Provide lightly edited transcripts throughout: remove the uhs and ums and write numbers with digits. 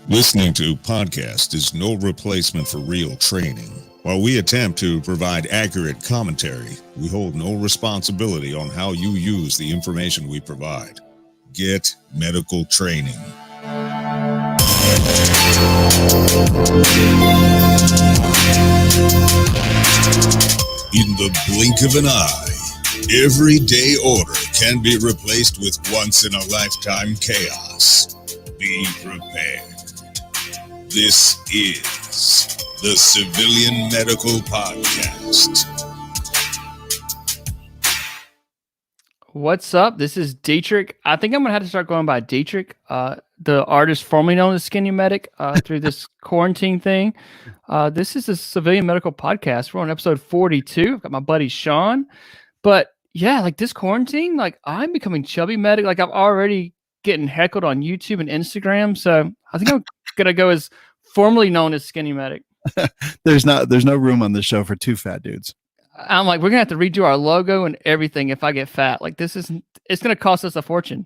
Listening to podcast is no replacement for real training. While we attempt to provide accurate commentary, we hold no responsibility on how you use the information we provide. Get medical training. In the blink of an eye, everyday order can be replaced with once-in-a-lifetime chaos. Be prepared. This is the Civilian Medical Podcast. What's up? This is Dietrich. I think I'm going to have to start going by Dietrich, the artist formerly known as Skinny Medic, through this quarantine thing. This is the Civilian Medical Podcast. We're on episode 42. I've got my buddy Sean. But yeah, like this quarantine, like I'm becoming chubby medic. Like I'm already getting heckled on YouTube and Instagram. So I think I'm going to go as formerly known as Skinny Medic. There's no room on this show for two fat dudes. I'm like, we're going to have to redo our logo and everything if I get fat. Like it's going to cost us a fortune.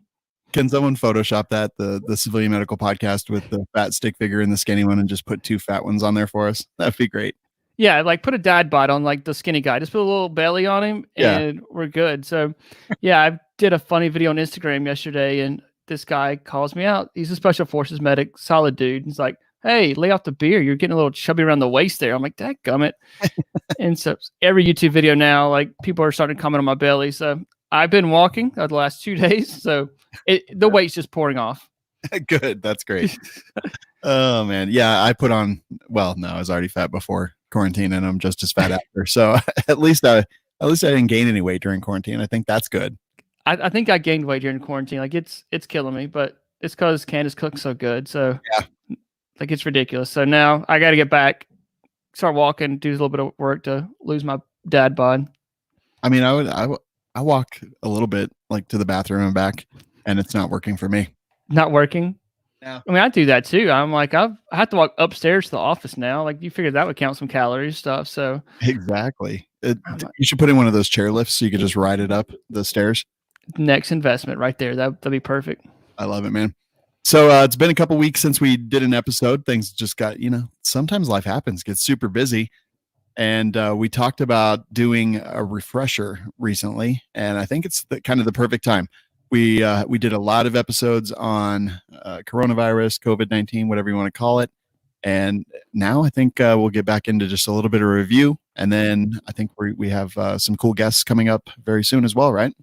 Can someone Photoshop that, the Civilian Medical Podcast with the fat stick figure and the skinny one and just put two fat ones on there for us? That'd be great. Yeah, like put a dad bod on like the skinny guy. Just put a little belly on him and we're good. So yeah, I did a funny video on Instagram yesterday and this guy calls me out. He's a special forces medic, solid dude. He's like, hey, lay off the beer. You're getting a little chubby around the waist there. I'm like, dadgummit. And so every YouTube video now, like people are starting to comment on my belly. So I've been walking the last 2 days. So the weight's just pouring off. Good. That's great. Oh man. Yeah. I put on, well, no, I was already fat before quarantine and I'm just as fat after. So at least I didn't gain any weight during quarantine. I think that's good. I think I gained weight during quarantine. Like it's killing me, but it's because Candace cooks so good. So yeah, like it's ridiculous. So now I got to get back, start walking, do a little bit of work to lose my dad bod. I mean, I walk a little bit like to the bathroom and back and it's not working for me. Not working? No. I mean, I do that too. I'm like, I have to walk upstairs to the office now. Like you figured that would count some calories stuff. So exactly. You should put in one of those chair lifts so you could just ride it up the stairs. Next investment right there. That'd be perfect. I love it, man. So it's been a couple weeks since we did an episode. Things just got, sometimes life happens, gets super busy. And we talked about doing a refresher recently. And I think it's kind of the perfect time. We did a lot of episodes on coronavirus, COVID-19, whatever you want to call it. And now I think we'll get back into just a little bit of review. And then I think we have some cool guests coming up very soon as well, right?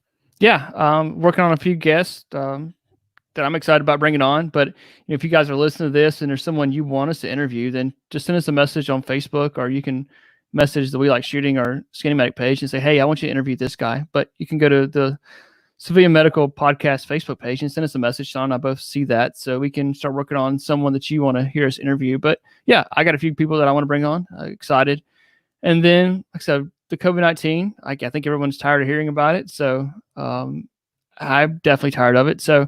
Yeah, working on a few guests that I'm excited about bringing on. But if you guys are listening to this and there's someone you want us to interview, then just send us a message on Facebook, or you can message the We Like Shooting or Skinny Medic page and say, hey, I want you to interview this guy. But you can go to the Civilian Medical Podcast Facebook page and send us a message. Sean and I both see that, so we can start working on someone that you want to hear us interview. But yeah, I got a few people that I want to bring on. Excited. And then, like I said, the COVID-19, I think everyone's tired of hearing about it. So I'm definitely tired of it. So,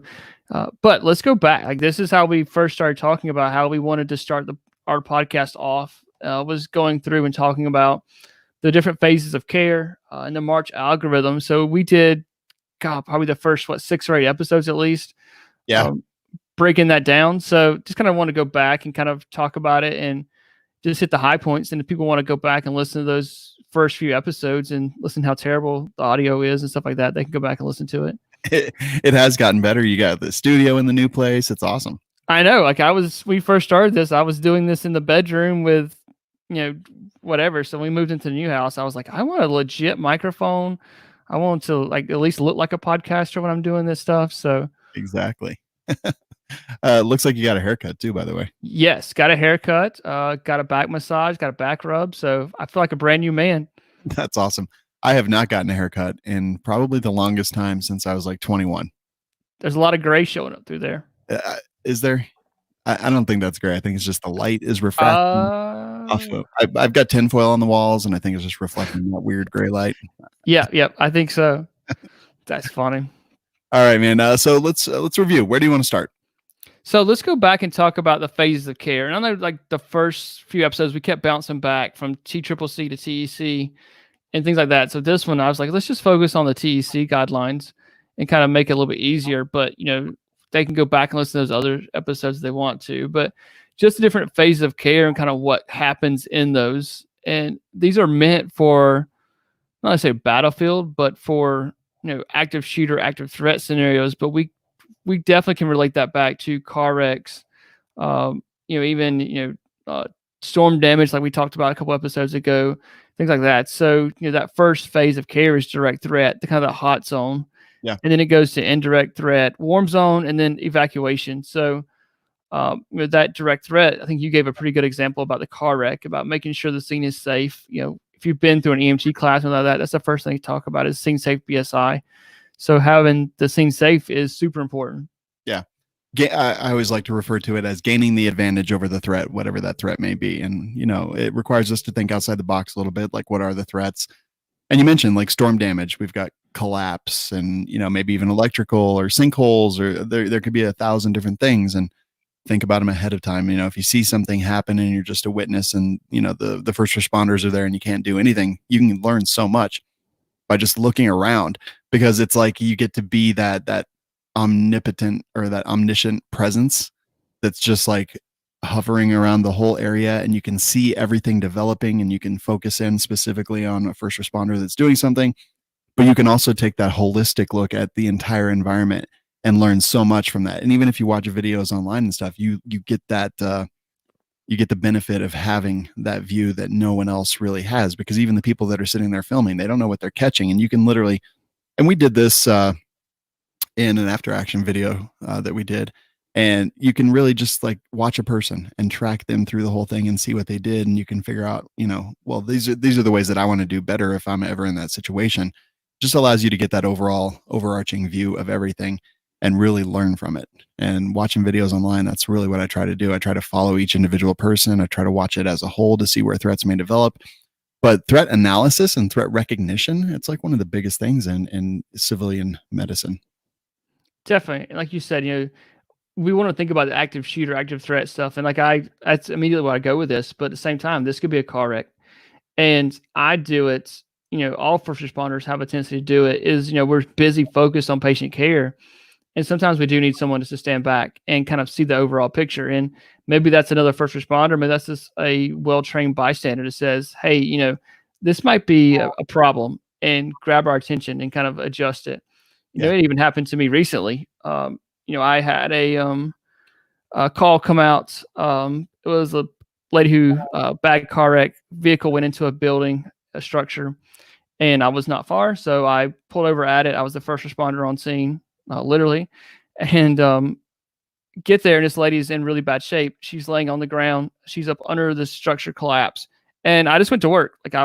but let's go back. Like this is how we first started talking about how we wanted to start our podcast off. Was going through and talking about the different phases of care and the March algorithm. So we did, probably the first 6 or 8 episodes at least. Yeah, breaking that down. So just kind of want to go back and kind of talk about it and just hit the high points. And if people want to go back and listen to those first few episodes and listen how terrible the audio is and stuff like that, they can go back and listen to it. It has gotten better. You got the studio in the new place. It's awesome. I know. Like we first started this, I was doing this in the bedroom with, whatever. So when we moved into the new house, I was like, I want a legit microphone. I want to at least look like a podcaster when I'm doing this stuff. So exactly. Looks like you got a haircut too, by the way. Yes, got a haircut, got a back massage, got a back rub. So I feel like a brand new man. That's awesome. I have not gotten a haircut in probably the longest time since I was like 21. There's a lot of gray showing up through there. Is there? I don't think that's gray. I think it's just the light is refracting off of. I've got tinfoil on the walls, and I think it's just reflecting that weird gray light. Yeah, I think so. That's funny. All right, man. So let's review. Where do you want to start? So let's go back and talk about the phases of care. And I know like the first few episodes, we kept bouncing back from TCCC to TEC and things like that. So this one, I was like, let's just focus on the TEC guidelines and kind of make it a little bit easier. But, they can go back and listen to those other episodes if they want to. But just the different phases of care and kind of what happens in those. And these are meant for, not to say battlefield, but for, active shooter, active threat scenarios. But we definitely can relate that back to car wrecks, even, storm damage, like we talked about a couple episodes ago, things like that. So, that first phase of care is direct threat, the kind of the hot zone. Yeah. And then it goes to indirect threat, warm zone, and then evacuation. So, that direct threat, I think you gave a pretty good example about the car wreck, about making sure the scene is safe. If you've been through an EMT class and all that, that's the first thing you talk about is scene safe BSI. So having the scene safe is super important. Yeah. I always like to refer to it as gaining the advantage over the threat, whatever that threat may be. And, it requires us to think outside the box a little bit, like what are the threats? And you mentioned like storm damage. We've got collapse and, maybe even electrical or sinkholes, or there could be 1,000 different things. And think about them ahead of time. If you see something happen and you're just a witness and, the first responders are there and you can't do anything, you can learn so much by just looking around, because it's like you get to be that omnipotent or that omniscient presence that's just like hovering around the whole area, and you can see everything developing and you can focus in specifically on a first responder that's doing something, but you can also take that holistic look at the entire environment and learn so much from that. And even if you watch videos online and stuff, you get that you get the benefit of having that view that no one else really has, because even the people that are sitting there filming, they don't know what they're catching. And you can literally, and we did this in an after action video that we did, and you can really just like watch a person and track them through the whole thing and see what they did. And you can figure out, well, these are the ways that I want to do better if I'm ever in that situation. Just allows you to get that overall overarching view of everything and really learn from it. And watching videos online, that's really what I try to do. I try to follow each individual person. I try to watch it as a whole to see where threats may develop. But threat analysis and threat recognition, it's like one of the biggest things in civilian medicine. Definitely. And like you said, we want to think about the active shooter, active threat stuff. And that's immediately where I go with this. But at the same time, this could be a car wreck. And I do it, all first responders have a tendency to do it, is, we're busy focused on patient care. And sometimes we do need someone just to stand back and kind of see the overall picture. And maybe that's another first responder. Maybe that's just a well-trained bystander that says, hey, this might be a problem, and grab our attention and kind of adjust it. It even happened to me recently. I had a call come out. It was a lady who bad car wreck, vehicle went into a building, a structure, and I was not far. So I pulled over at it. I was the first responder on scene. Literally, and get there, and this lady's in really bad shape. She's laying on the ground. She's up under the structure collapse, and I just went to work. Like I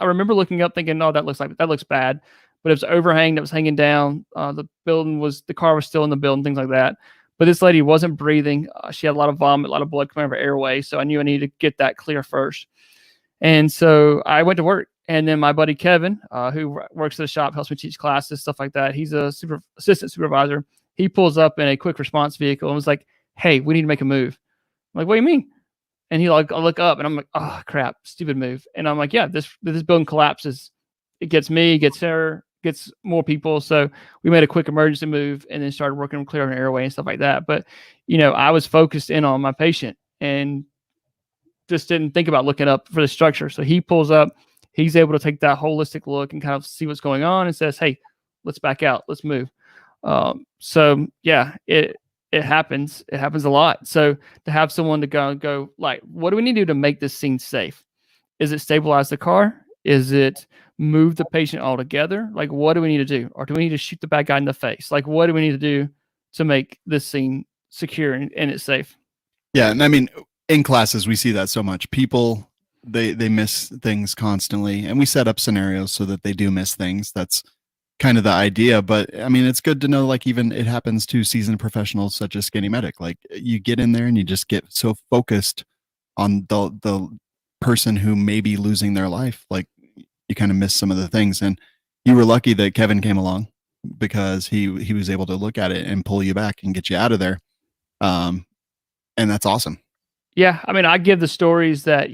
remember looking up thinking, no, that looks bad, but it was overhang that was hanging down. The car was still in the building, things like that. But this lady wasn't breathing. She had a lot of vomit, a lot of blood coming out of her airway. So I knew I needed to get that clear first. And so I went to work. And then my buddy Kevin, who works at the shop, helps me teach classes, stuff like that. He's a assistant supervisor. He pulls up in a quick response vehicle and was like, "Hey, we need to make a move." I'm like, "What do you mean?" And I look up and I'm like, "Oh crap, stupid move." And I'm like, "Yeah, this building collapses. It gets me, gets her, gets more people." So we made a quick emergency move and then started working on clearing an airway and stuff like that. But I was focused in on my patient and just didn't think about looking up for the structure. So he pulls up. He's able to take that holistic look and kind of see what's going on and says, "Hey, let's back out. Let's move." So yeah, it happens. It happens a lot. So to have someone to go like, what do we need to do to make this scene safe? Is it stabilize the car? Is it move the patient altogether? Like, what do we need to do? Or do we need to shoot the bad guy in the face? Like, what do we need to do to make this scene secure and it's safe? Yeah. And I mean, in classes, we see that so much. People, they miss things constantly, and we set up scenarios so that they do miss things. That's kind of the idea. But I mean, it's good to know, like, even it happens to seasoned professionals such as Skinny Medic. Like, you get in there and you just get so focused on the person who may be losing their life. Like, you kind of miss some of the things. And you were lucky that Kevin came along, because he was able to look at it and pull you back and get you out of there. And that's awesome. Yeah. I mean, I give the stories that,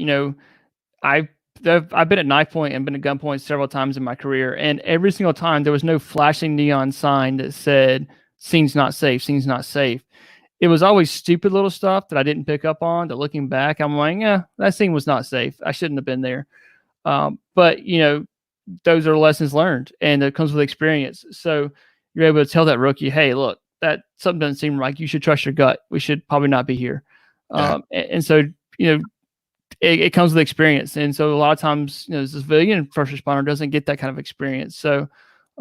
I've been at knife point and been at gunpoint several times in my career, and every single time there was no flashing neon sign that said "scene's not safe, scene's not safe." it was always stupid little stuff that I didn't pick up on. That looking back, I'm like, yeah, that scene was not safe. I shouldn't have been there. But those are lessons learned, and it comes with experience. So you're able to tell that rookie, hey, look, that something doesn't seem right. You should trust your gut. We should probably not be here. Yeah. And so, it comes with experience. And so a lot of times, the civilian first responder doesn't get that kind of experience. So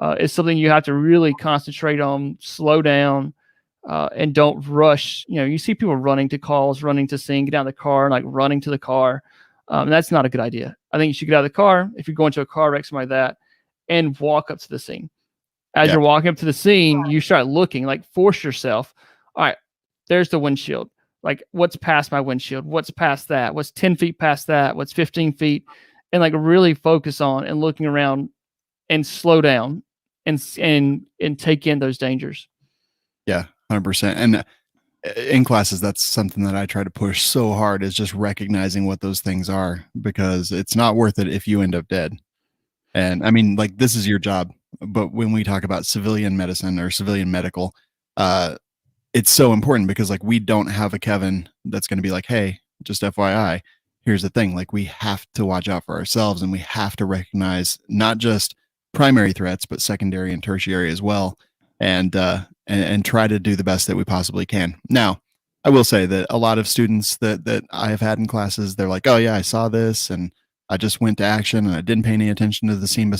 it's something you have to really concentrate on, slow down, and don't rush. You see people running to calls, running to scene, get out of the car, like running to the car. And that's not a good idea. I think you should get out of the car if you're going to a car wreck, something like that, and walk up to the scene. As you're walking up to the scene, you start looking, like force yourself. All right, there's the windshield. Like, what's past my windshield? What's past that? What's 10 feet past that? What's 15 feet? And like really focus on and looking around and slow down and take in those dangers. Yeah, 100%. And in classes, that's something that I try to push so hard, is just recognizing what those things are, because it's not worth it if you end up dead. And I mean, like, this is your job. But when we talk about civilian medicine or civilian medical, it's so important, because like, we don't have a Kevin that's going to be like, hey, just FYI, here's the thing. Like, we have to watch out for ourselves, and we have to recognize not just primary threats, but secondary and tertiary as well. And try to do the best that we possibly can. Now, I will say that a lot of students that I have had in classes, they're like, oh yeah, I saw this and I just went to action and I didn't pay any attention to the scene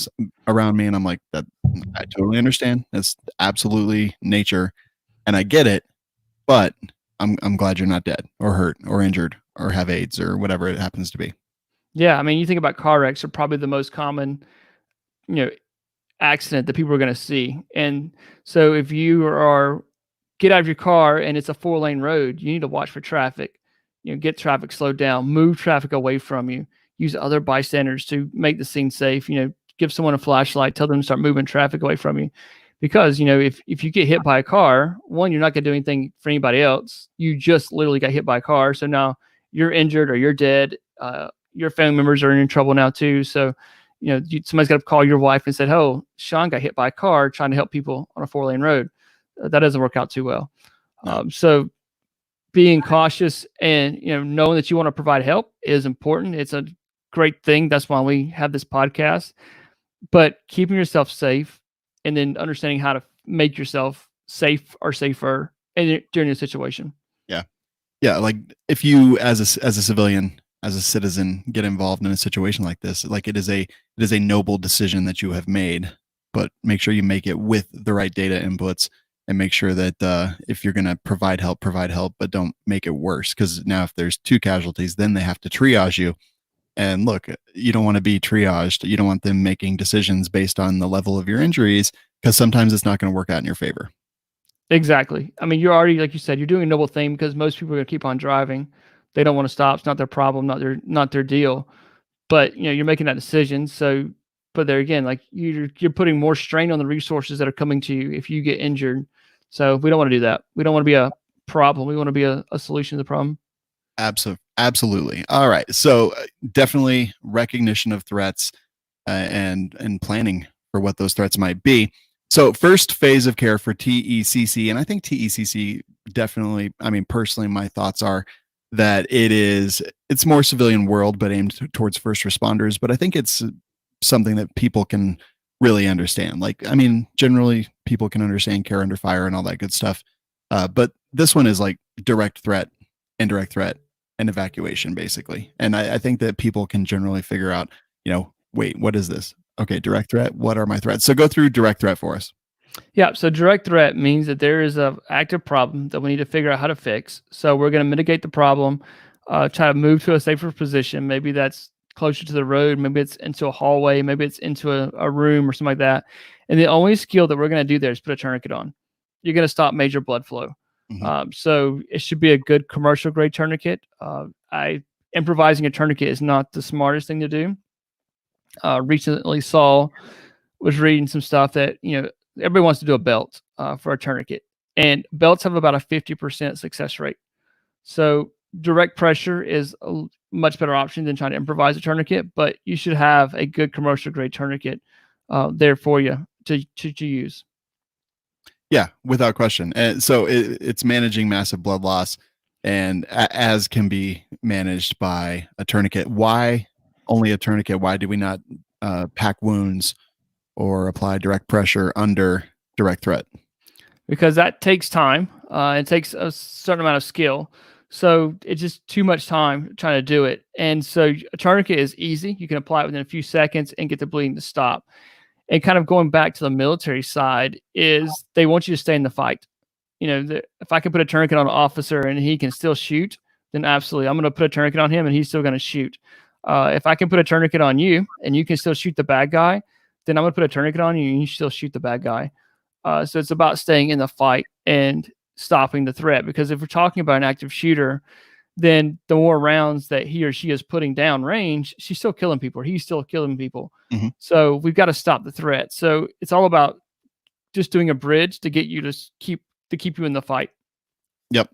around me. And I'm like, that I totally understand. That's absolutely nature. And I get it, but I'm glad you're not dead or hurt or injured or have AIDS or whatever it happens to be. Yeah. I mean, you think about car wrecks are probably the most common, accident that people are going to see. And so if you get out of your car and it's a 4-lane road, you need to watch for traffic, get traffic slowed down, move traffic away from you, use other bystanders to make the scene safe, give someone a flashlight, tell them to start moving traffic away from you. Because, if you get hit by a car, one, you're not going to do anything for anybody else. You just literally got hit by a car. So now you're injured or you're dead. Your family members are in trouble now too. So, somebody's got to call your wife and said, oh, Sean got hit by a car trying to help people on a 4-lane road. That doesn't work out too well. So being cautious and, knowing that you want to provide help is important. It's a great thing. That's why we have this podcast. But keeping yourself safe and then understanding how to make yourself safe or safer during a situation. Yeah. Yeah. Like, if you, as a civilian, as a citizen, get involved in a situation like this, like, it is a noble decision that you have made, but make sure you make it with the right data inputs, and make sure that if you're going to provide help, but don't make it worse. Because now if there's 2 casualties, then they have to triage you. And look, you don't want to be triaged. You don't want them making decisions based on the level of your injuries, because sometimes it's not going to work out in your favor. Exactly. I mean, you're already, like you said, you're doing a noble thing, because most people are going to keep on driving. They don't want to stop. It's not their problem, not their deal. But you're making that decision. So, but there again, like, you're putting more strain on the resources that are coming to you if you get injured. So we don't want to do that. We don't want to be a problem. We want to be a solution to the problem. Absolutely. All right. So definitely recognition of threats, and planning for what those threats might be. So first phase of care for TECC, and I think TECC definitely, I mean, personally, my thoughts are that it's more civilian world, but aimed towards first responders. But I think it's something that people can really understand. Like, I mean, generally people can understand care under fire and all that good stuff. But this one is like direct threat, indirect threat, and evacuation, basically. And I think that people can generally figure out, wait, what is this? Okay, direct threat. What are my threats? So go through direct threat for us. Yeah. So direct threat means that there is an active problem that we need to figure out how to fix. So we're going to mitigate the problem, try to move to a safer position. Maybe that's closer to the road. Maybe it's into a hallway. Maybe it's into a room or something like that. And the only skill that we're going to do there is put a tourniquet on. You're going to stop major blood flow. Mm-hmm. So it should be a good commercial grade tourniquet. Improvising a tourniquet is not the smartest thing to do. Recently was reading some stuff that, everybody wants to do a belt for a tourniquet, and belts have about a 50% success rate. So direct pressure is a much better option than trying to improvise a tourniquet, but you should have a good commercial grade tourniquet there for you to use. Yeah, without question. And so it's managing massive blood loss, and as can be managed by a tourniquet. Why only a tourniquet? Why do we not pack wounds or apply direct pressure under direct threat? Because that takes time. It takes a certain amount of skill. So it's just too much time trying to do it. And so a tourniquet is easy. You can apply it within a few seconds and get the bleeding to stop. And kind of going back to the military side is they want you to stay in the fight. If I can put a tourniquet on an officer and he can still shoot, then absolutely, I'm going to put a tourniquet on him and he's still going to shoot. If I can put a tourniquet on you and you can still shoot the bad guy, then I'm going to put a tourniquet on you and you still shoot the bad guy. So it's about staying in the fight and stopping the threat. Because if we're talking about an active shooter, then the more rounds that he or she is putting down range, she's still killing people, or he's still killing people. Mhm. So we've got to stop the threat. So it's all about just doing a bridge to get you to keep you in the fight. Yep.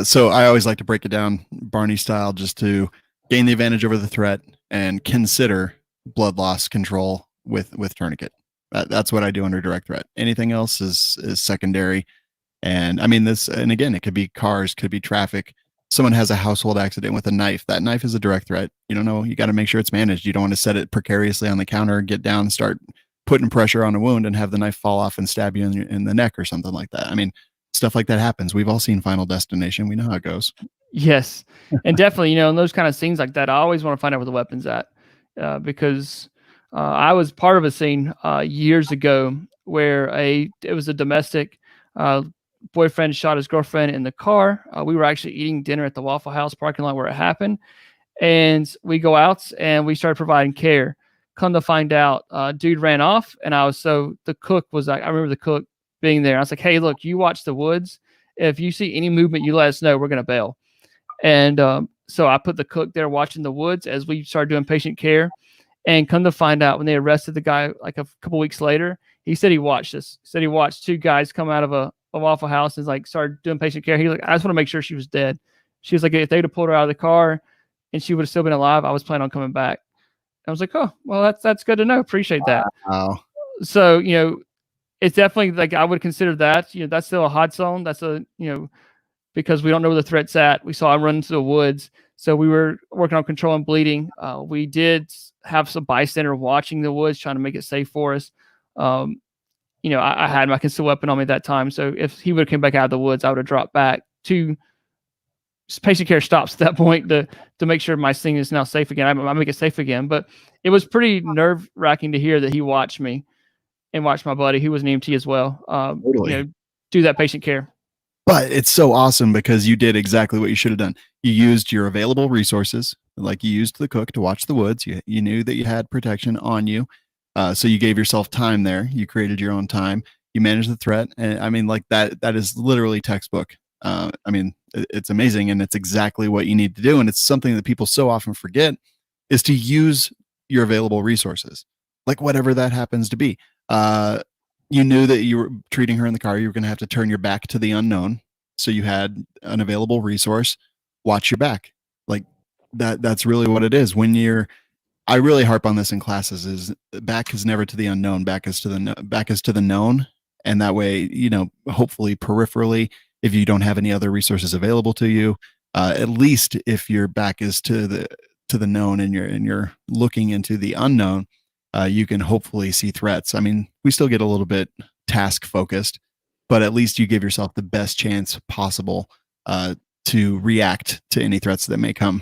So I always like to break it down Barney style, just to gain the advantage over the threat and consider blood loss control with tourniquet. That's what I do under direct threat. Anything else is secondary. And I mean and again, it could be cars, could be traffic. Someone has a household accident with a knife. That knife is a direct threat. You don't know. You got to make sure it's managed. You don't want to set it precariously on the counter, get down, and start putting pressure on a wound and have the knife fall off and stab you in the neck or something like that. I mean, stuff like that happens. We've all seen Final Destination. We know how it goes. Yes. And definitely, in those kind of scenes like that, I always want to find out where the weapon's at, because I was part of a scene years ago where it was a domestic boyfriend shot his girlfriend in the car. We were actually eating dinner at the Waffle House parking lot where it happened. And we go out and we started providing care. Come to find out, dude ran off. And the cook was like, I remember the cook being there. I was like, hey, look, you watch the woods. If you see any movement, you let us know. We're going to bail. And so I put the cook there watching the woods as we started doing patient care. And come to find out, when they arrested the guy like a couple weeks later, he said he watched this. He said he watched two guys come out of a Waffle House and like started doing patient care. He was like, I just want to make sure she was dead. She was like, if they'd have pulled her out of the car and she would have still been alive, I was planning on coming back. I was like, oh, well, that's good to know. Appreciate that. Wow. So, it's definitely like, I would consider that, that's still a hot zone. That's because we don't know where the threat's at. We saw him run into the woods. So we were working on controlling bleeding. We did have some bystander watching the woods, trying to make it safe for us. I had my concealed weapon on me at that time. So if he would have come back out of the woods, I would have dropped back to patient care stops at that point to make sure my thing is now safe again. I make it safe again. But it was pretty nerve wracking to hear that he watched me and watched my buddy, who was an EMT as well, Totally. Do that patient care. But it's so awesome because you did exactly what you should have done. You used your available resources, like you used the cook to watch the woods. You knew that you had protection on you. So you gave yourself time there. You created your own time. You managed the threat. And I mean, like that is literally textbook. I mean, it's amazing. And it's exactly what you need to do. And it's something that people so often forget, is to use your available resources, like whatever that happens to be. You knew that you were treating her in the car. You were going to have to turn your back to the unknown. So you had an available resource. Watch your back. Like that's really what it is. I really harp on this in classes, is back is never to the unknown. Back is to the known. And that way, hopefully peripherally, if you don't have any other resources available to you, at least if your back is to the known and you're looking into the unknown, you can hopefully see threats. I mean, we still get a little bit task focused, but at least you give yourself the best chance possible to react to any threats that may come.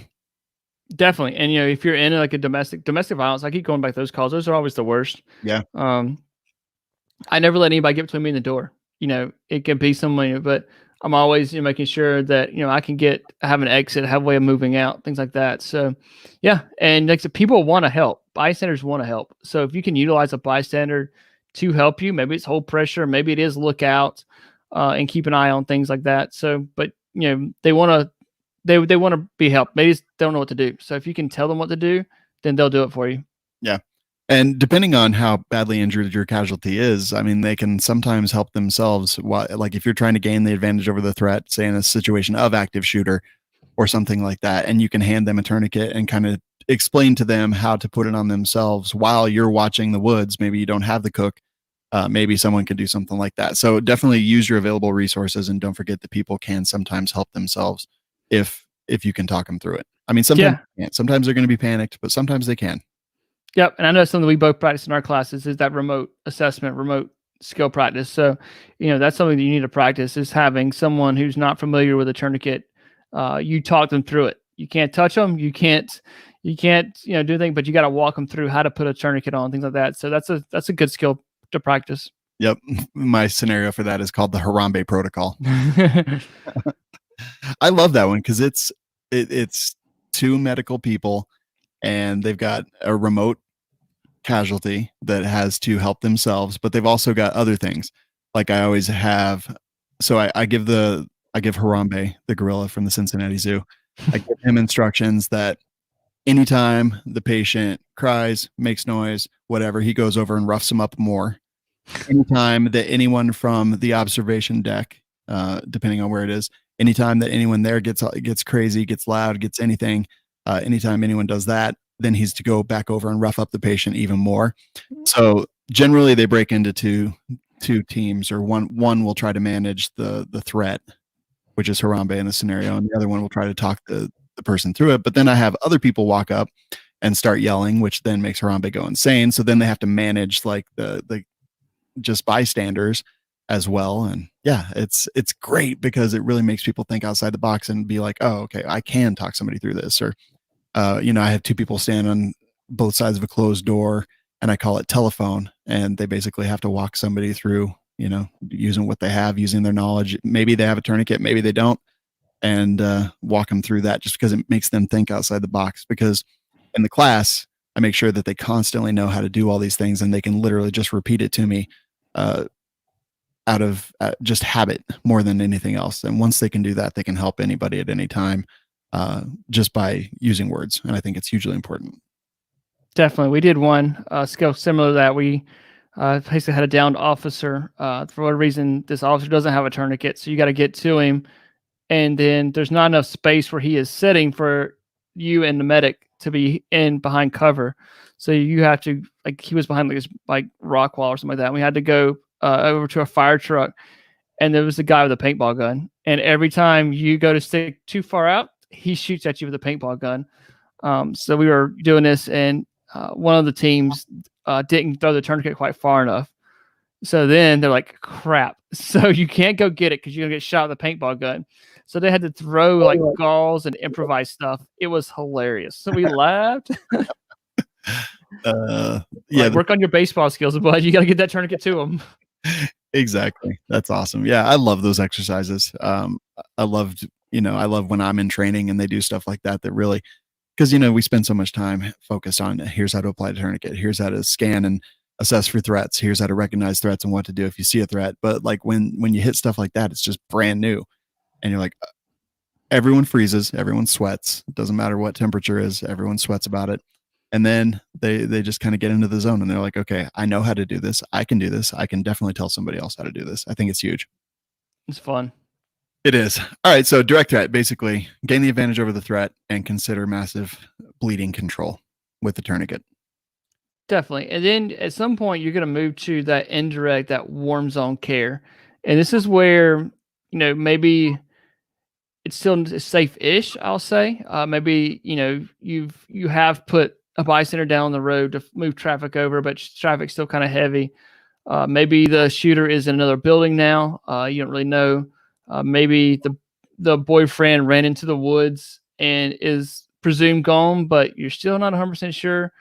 Definitely. And, if you're in like a domestic violence, I keep going back to those calls. Those are always the worst. Yeah. I never let anybody get between me and the door. It can be someone, but I'm always making sure that, I can have an exit, have a way of moving out, things like that. So yeah. And like, people want to help. Bystanders want to help. So if you can utilize a bystander to help you, maybe it's hold pressure, maybe it is look out and keep an eye on things like that. So, but they want to be helped. Maybe they don't know what to do. So if you can tell them what to do, then they'll do it for you. Yeah. And depending on how badly injured your casualty is, I mean, they can sometimes help themselves. Like if you're trying to gain the advantage over the threat, say in a situation of active shooter or something like that, and you can hand them a tourniquet and kind of explain to them how to put it on themselves while you're watching the woods. Maybe you don't have the cook maybe someone could do something like that. So definitely use your available resources, and don't forget that people can sometimes help themselves if you can talk them through it. I mean, sometimes they can't. Sometimes they're going to be panicked, but sometimes they can. Yep. And I know something we both practice in our classes is that remote assessment, remote skill practice. So, that's something that you need to practice, is having someone who's not familiar with a tourniquet. You talk them through it. You can't touch them. You can't, do anything, but you got to walk them through how to put a tourniquet on, things like that. So that's a good skill to practice. Yep. My scenario for that is called the Harambe protocol. I love that one because it's two medical people, and they've got a remote casualty that has to help themselves, but they've also got other things. Like I always have, so I give Harambe, the gorilla from the Cincinnati Zoo, I give him instructions that anytime the patient cries, makes noise, whatever, he goes over and roughs him up more. Anytime that anyone from the observation deck, depending on where it is, anytime that anyone there gets crazy, gets loud, gets anything, anytime anyone does that, then he's to go back over and rough up the patient even more. So generally they break into two teams, or one will try to manage the threat, which is Harambe in the scenario, and the other one will try to talk the person through it. But then I have other people walk up and start yelling, which then makes Harambe go insane. So then they have to manage like the just bystanders as well. And yeah, it's great because it really makes people think outside the box and be like, oh, okay, I can talk somebody through this. Or I have two people stand on both sides of a closed door, and I call it telephone, and they basically have to walk somebody through, using what they have, using their knowledge. Maybe they have a tourniquet, maybe they don't, and walk them through that, just because it makes them think outside the box. Because in the class, I make sure that they constantly know how to do all these things, and they can literally just repeat it to me out of just habit more than anything else. And once they can do that, they can help anybody at any time just by using words. And I think it's hugely important. Definitely. We did one skill similar to that. We basically had a downed officer. For whatever reason, this officer doesn't have a tourniquet, so you got to get to him. And then there's not enough space where he is sitting for you and the medic to be in behind cover. So you have to, he was behind this rock wall or something like that. And we had to go over to a fire truck, and there was a guy with a paintball gun. And every time you go to stick too far out, he shoots at you with a paintball gun. So we were doing this, and one of the teams didn't throw the tourniquet quite far enough. So then they're like, crap. So you can't go get it because you're going to get shot with a paintball gun. So they had to throw gauze and improvise stuff. It was hilarious. So we laughed. Work on your baseball skills, bud. You got to get that tourniquet to them. Exactly. That's awesome. Yeah, I love those exercises. I love when I'm in training and they do stuff like that really, because we spend so much time focused on here's how to apply the tourniquet, here's how to scan and assess for threats, here's how to recognize threats and what to do if you see a threat. But when you hit stuff like that, it's just brand new, and you're like, everyone freezes, everyone sweats. It doesn't matter what temperature is, everyone sweats about it. And then they just kind of get into the zone, and they're like, okay, I know how to do this. I can do this. I can definitely tell somebody else how to do this. I think it's huge. It's fun. It is. All right. So direct threat, basically gain the advantage over the threat and consider massive bleeding control with the tourniquet. Definitely. And then at some point you're going to move to that indirect, that warm zone care. And this is where, maybe it's still safe-ish, I'll say. Maybe, you have put a bystander down the road to move traffic over, but traffic's still kind of heavy. Maybe the shooter is in another building now. You don't really know. Maybe the boyfriend ran into the woods and is presumed gone, but you're still not 100% sure.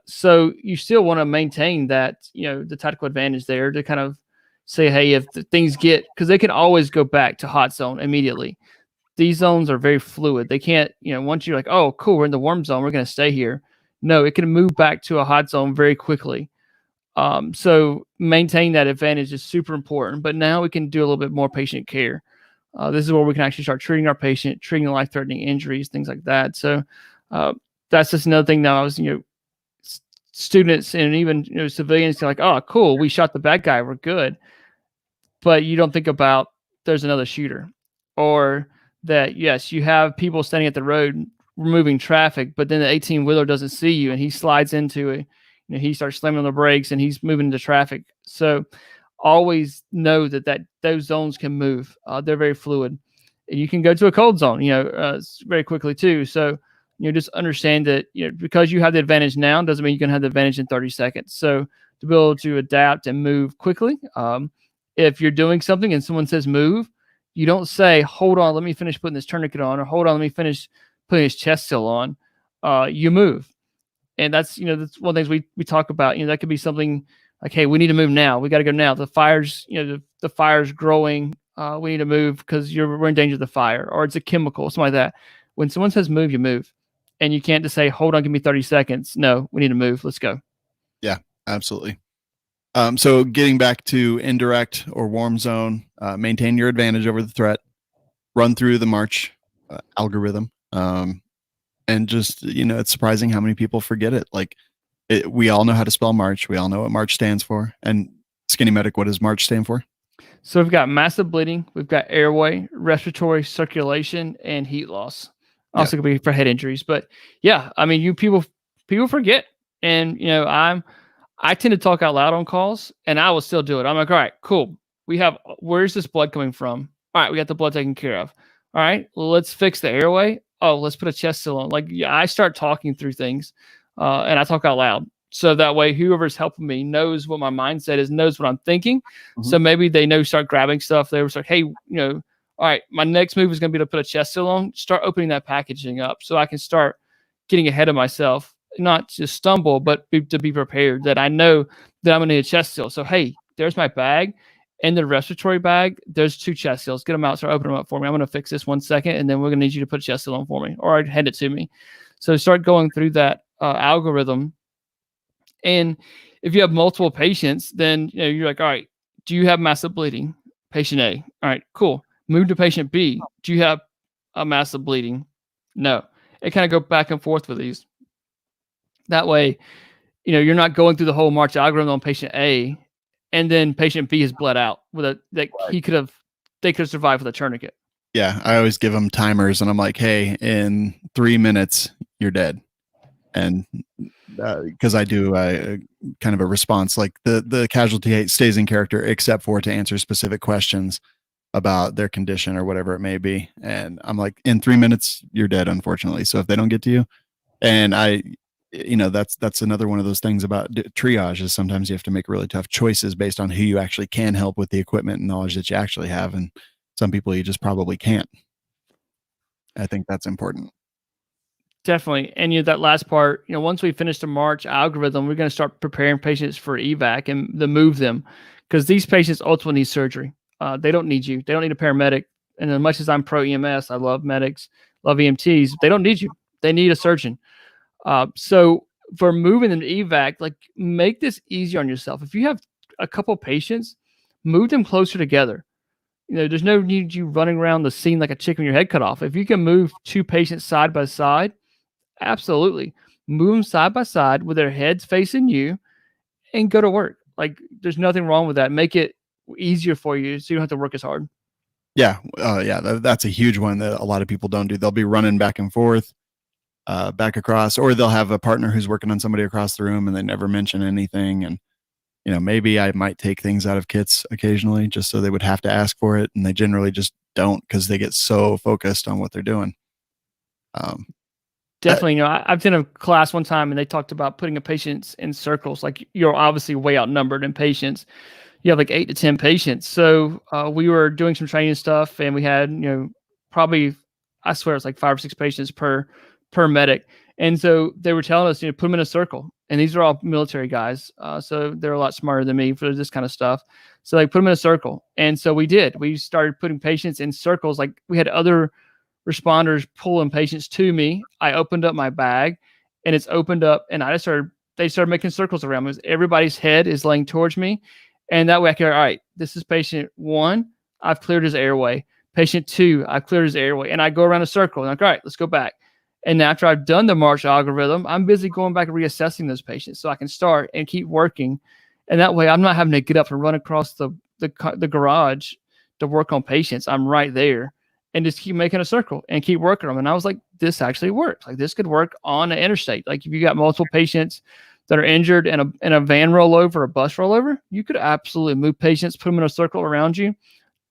So you still want to maintain that, the tactical advantage there to kind of say, hey, if things get, because they can always go back to hot zone immediately. These zones are very fluid. They can't, once you're like, oh, cool, we're in the warm zone, we're going to stay here. No, it can move back to a hot zone very quickly. So maintain that advantage is super important. But now we can do a little bit more patient care. This is where we can actually start treating our patient, treating life-threatening injuries, things like that. So that's just another thing that I was, students and even civilians are like, oh, cool, we shot the bad guy, we're good. But you don't think about there's another shooter, or that, yes, you have people standing at the road removing traffic, but then the 18-wheeler doesn't see you and he slides into it. He starts slamming on the brakes and he's moving into traffic So always know that those zones can move. They're very fluid. And you can go to a cold zone, very quickly too. So, just understand that, because you have the advantage now doesn't mean you can have the advantage in 30 seconds. So to be able to adapt and move quickly, if you're doing something and someone says move, you don't say, hold on, let me finish putting this tourniquet on, or hold on, let me finish putting his chest seal on. You move. And that's one of the things we talk about. That could be something like, hey, we need to move now. We got to go now. The fire's, the fire's growing. We need to move because we're in danger of the fire, or it's a chemical, something like that. When someone says move, you move. And you can't just say, hold on, give me 30 seconds. No, we need to move. Let's go. Yeah, absolutely. So getting back to indirect or warm zone, maintain your advantage over the threat, run through the March algorithm. And just, it's surprising how many people forget it. Like we all know how to spell March. We all know what March stands for. And Skinny Medic, what does March stand for? So we've got massive bleeding. We've got airway, respiratory, circulation, and heat loss. Also could be for head injuries. But yeah, I mean, people forget. And, I tend to talk out loud on calls, and I will still do it. I'm like, all right, cool. Where's this blood coming from? All right, we got the blood taken care of. All right, well, let's fix the airway. Oh, let's put a chest seal on. Like, I start talking through things, and I talk out loud. So that way, whoever's helping me knows what my mindset is, knows what I'm thinking. Mm-hmm. So maybe they start grabbing stuff. They were like, hey, all right, my next move is going to be to put a chest seal on. Start opening that packaging up so I can start getting ahead of myself. Not just stumble, but to be prepared that I know that I'm going to need a chest seal. So, hey, there's my bag. In the respiratory bag, there's 2 chest seals. Get them out. Start opening them up for me. I'm going to fix this 1 second, and then we're going to need you to put a chest seal on for me, or hand it to me. So start going through that algorithm. And if you have multiple patients, then you're like, all right, do you have massive bleeding? Patient A. All right, cool. Move to patient B. Do you have a massive bleeding? No. It kind of go back and forth with these. That way, you're not going through the whole March algorithm on patient A, and then patient B has bled out they could have survived with a tourniquet. Yeah, I always give them timers, and I'm like, hey, in 3 minutes, you're dead. And because I do kind of a response, like the casualty stays in character, except for to answer specific questions about their condition or whatever it may be. And I'm like, in 3 minutes, you're dead, unfortunately. So if they don't get to you, and that's another one of those things about triage is sometimes you have to make really tough choices based on who you actually can help with the equipment and knowledge that you actually have. And some people you just probably can't. I think that's important. Definitely. And that last part, once we finish the March algorithm, we're going to start preparing patients for evac and to move them, because these patients ultimately need surgery. They don't need you. They don't need a paramedic. And as much as I'm pro EMS, I love medics, love EMTs. They don't need you. They need a surgeon. So for moving them to evac, like, make this easier on yourself. If you have a couple patients, move them closer together. There's no need you running around the scene like a chicken with your head cut off. If you can move 2 patients side by side, absolutely move them side by side with their heads facing you and go to work. Like, there's nothing wrong with that. Make it easier for you so you don't have to work as hard. Yeah. That's a huge one that a lot of people don't do. They'll be running back and forth, back across, or they'll have a partner who's working on somebody across the room and they never mention anything. And, maybe I might take things out of kits occasionally just so they would have to ask for it. And they generally just don't, because they get so focused on what they're doing. Definitely. I've done a class one time and they talked about putting a patient in circles. Like, you're obviously way outnumbered in patients. You have like 8 to 10 patients. So we were doing some training stuff, and we had, probably, I swear it's like 5 or 6 patients per medic. And so they were telling us, put them in a circle. And these are all military guys. So they're a lot smarter than me for this kind of stuff. So put them in a circle. And so we did. We started putting patients in circles. Like, we had other responders pulling patients to me. I opened up my bag, and it's opened up, and they started making circles around me. Everybody's head is laying towards me. And that way I can, all right, this is patient 1. I've cleared his airway. Patient 2, I've cleared his airway. And I go around a circle, and I'm like, all right, let's go back. And after I've done the March algorithm, I'm busy going back and reassessing those patients so I can start and keep working. And that way I'm not having to get up and run across the garage to work on patients. I'm right there and just keep making a circle and keep working them. And I was like, this actually works. Like, this could work on the interstate. Like, if you got multiple patients that are injured in a van rollover, a bus rollover, you could absolutely move patients, put them in a circle around you,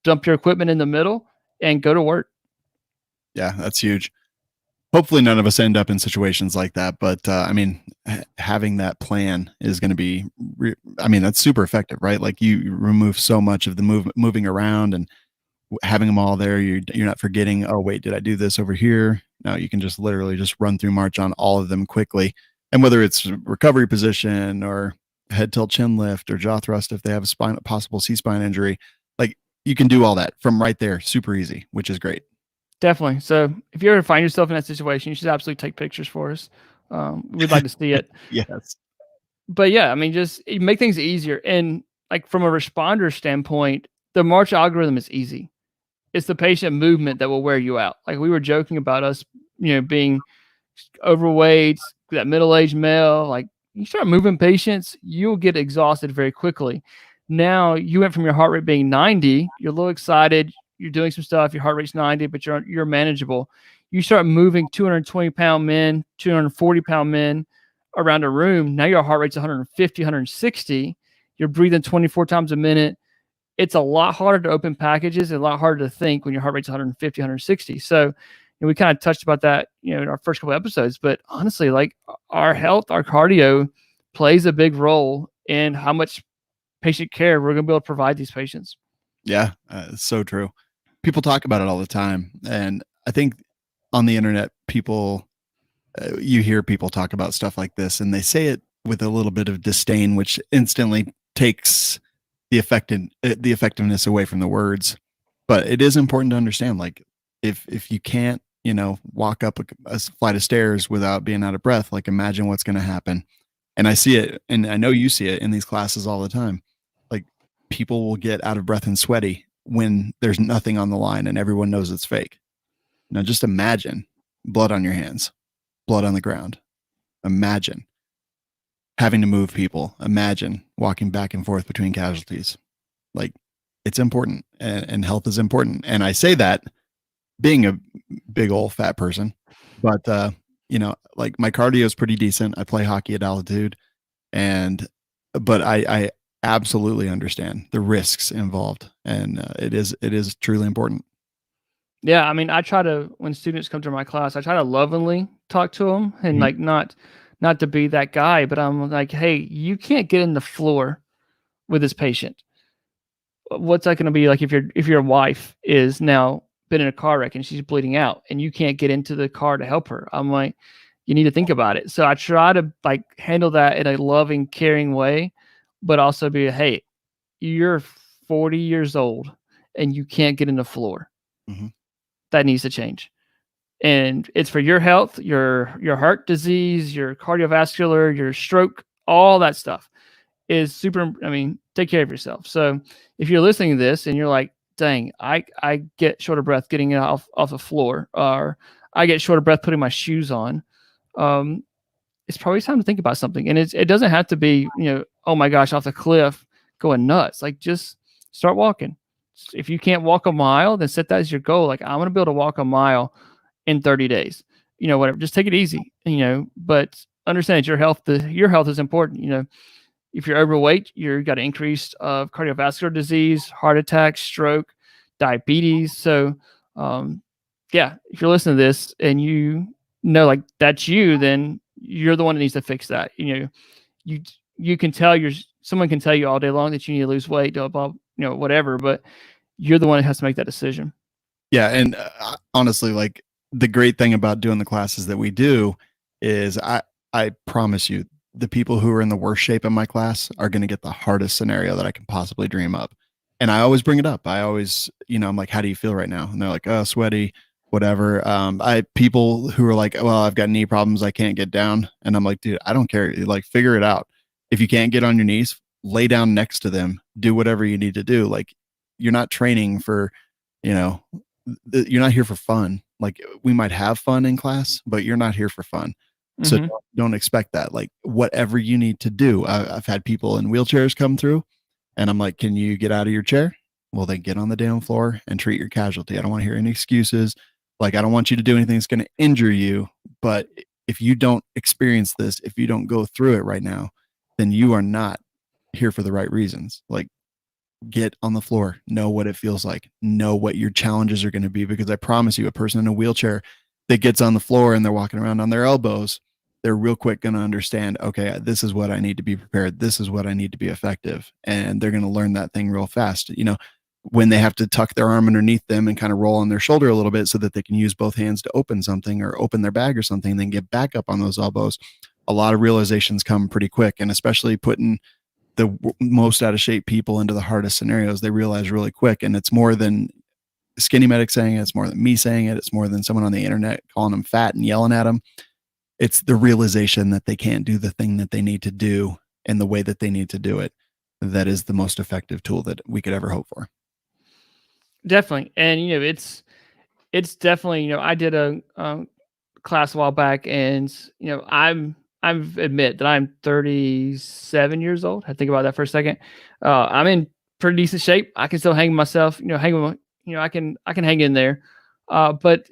dump your equipment in the middle, and go to work. Yeah, that's huge. Hopefully none of us end up in situations like that. But I mean, having that plan is going to be, I mean, that's super effective, right? Like you remove so much of the moving around and having them all there. You're not forgetting, oh, wait, did I do this over here? No, you can just literally just run through march on all of them quickly. And whether it's recovery position or head tilt chin lift or jaw thrust, if they have a possible C-spine injury, like you can do all that from right there, super easy, which is great. Definitely. So if you ever find yourself in that situation, you should absolutely take pictures for us. We'd like to see it. Yes. But yeah, I mean, just make things easier. And like from a responder standpoint, the march algorithm is easy. It's the patient movement that will wear you out. Like we were joking about us, being overweight, that middle-aged male. Like you start moving patients, you'll get exhausted very quickly. Now you went from your heart rate being 90, you're a little excited, you're doing some stuff, your heart rate's 90, but you're manageable. You start moving 220-pound men, 240-pound men around a room. Now your heart rate's 150, 160. You're breathing 24 times a minute. It's a lot harder to open packages and a lot harder to think when your heart rate's 150, 160. So we kind of touched about that, in our first couple episodes. But honestly, like our health, our cardio plays a big role in how much patient care we're going to be able to provide these patients. Yeah, it's so true. People talk about it all the time. And I think on the internet, you hear people talk about stuff like this and they say it with a little bit of disdain, which instantly takes the effectiveness away from the words. But it is important to understand, like if you can't, walk up a flight of stairs without being out of breath, like imagine what's going to happen. And I see it, and I know you see it in these classes all the time. Like people will get out of breath and sweaty when there's nothing on the line and everyone knows it's fake. Now just imagine blood on your hands, blood on the ground. Imagine having to move people. Imagine walking back and forth between casualties. Like it's important, and health is important. And I say that being a big old fat person, but like my cardio is pretty decent. I play hockey at altitude, but I absolutely understand the risks involved, and it is truly important. Yeah, I mean, I try to, when students come to my class, I try to lovingly talk to them and like not to be that guy, but I'm like, hey, you can't get in the floor with this patient. What's that going to be like if your wife is now been in a car wreck and she's bleeding out and you can't get into the car to help her? I'm like, you need to think about it. So I try to like handle that in a loving, caring way, but also be, hey, you're 40 years old and you can't get in the floor. Mm-hmm. That needs to change. And it's for your health, your heart disease, your cardiovascular, your stroke, all that stuff is super. I mean, take care of yourself. So if you're listening to this and you're like, dang, I get short of breath getting off the floor, or I get short of breath putting my shoes on, it's probably time to think about something. And it doesn't have to be, oh my gosh, off the cliff going nuts. Like just start walking. If you can't walk a mile, then set that as your goal. Like I'm going to be able to walk a mile in 30 days, whatever, just take it easy, but understand that your health is important. If you're overweight, you've got an increase of cardiovascular disease, heart attack, stroke, diabetes. So, yeah, if you're listening to this and like that's you, then you're the one that needs to fix that. You can tell someone can tell you all day long that you need to lose weight, blah, blah, whatever, but you're the one that has to make that decision. Yeah. And honestly, like the great thing about doing the classes that we do is I promise you, the people who are in the worst shape in my class are going to get the hardest scenario that I can possibly dream up. And I always bring it up. I always, I'm like, how do you feel right now? And they're like, oh, sweaty, whatever. People who are like, well, I've got knee problems, I can't get down. And I'm like, dude, I don't care. Like, figure it out. If you can't get on your knees, lay down next to them, do whatever you need to do. Like, you're not training for, you're not here for fun. Like, we might have fun in class, but you're not here for fun. So don't expect that. Like, whatever you need to do. I've had people in wheelchairs come through and I'm like, can you get out of your chair? Well, then get on the damn floor and treat your casualty. I don't want to hear any excuses. Like, I don't want you to do anything that's going to injure you. But if you don't experience this, if you don't go through it right now, then you are not here for the right reasons. Like, get on the floor, know what it feels like, know what your challenges are going to be, because I promise you, a person in a wheelchair that gets on the floor and they're walking around on their elbows, they're real quick going to understand, okay, this is what I need to be prepared. This is what I need to be effective. And they're going to learn that thing real fast. You know, when they have to tuck their arm underneath them and kind of roll on their shoulder a little bit so that they can use both hands to open something or open their bag or something, then get back up on those elbows. A lot of realizations come pretty quick, and especially putting the most out of shape people into the hardest scenarios, they realize really quick. And it's more than Skinny Medic saying it. It's more than me saying it. It's more than someone on the internet calling them fat and yelling at them. It's the realization that they can't do the thing that they need to do in the way that they need to do it. That is the most effective tool that we could ever hope for. Definitely. And, you know, it's definitely, you know, I did a class a while back, and, you know, I admit that I'm 37 years old. I think about that for a second. I'm in pretty decent shape. I can still hang myself, you know, I can hang in there. But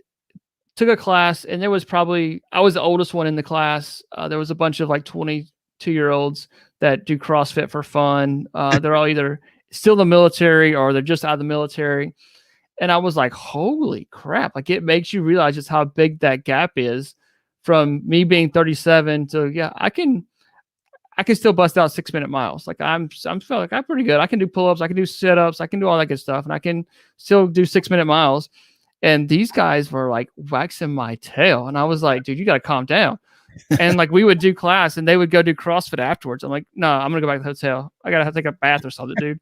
took a class, and there was I was the oldest one in the class. There was a bunch of like 22-year-olds that do CrossFit for fun. They're all either still in the military or they're just out of the military. And I was like, holy crap. Like, it makes you realize just how big that gap is from me being 37 to, yeah, I can still bust out 6-minute miles. Like, I'm feeling like I'm pretty good. I can do pull-ups. I can do sit-ups. I can do all that good stuff. And I can still do 6-minute miles. And these guys were like waxing my tail. And I was like, dude, you got to calm down. And like, we would do class and they would go do CrossFit afterwards. I'm like, no, I'm going to go back to the hotel. I got to have to take a bath or something, dude.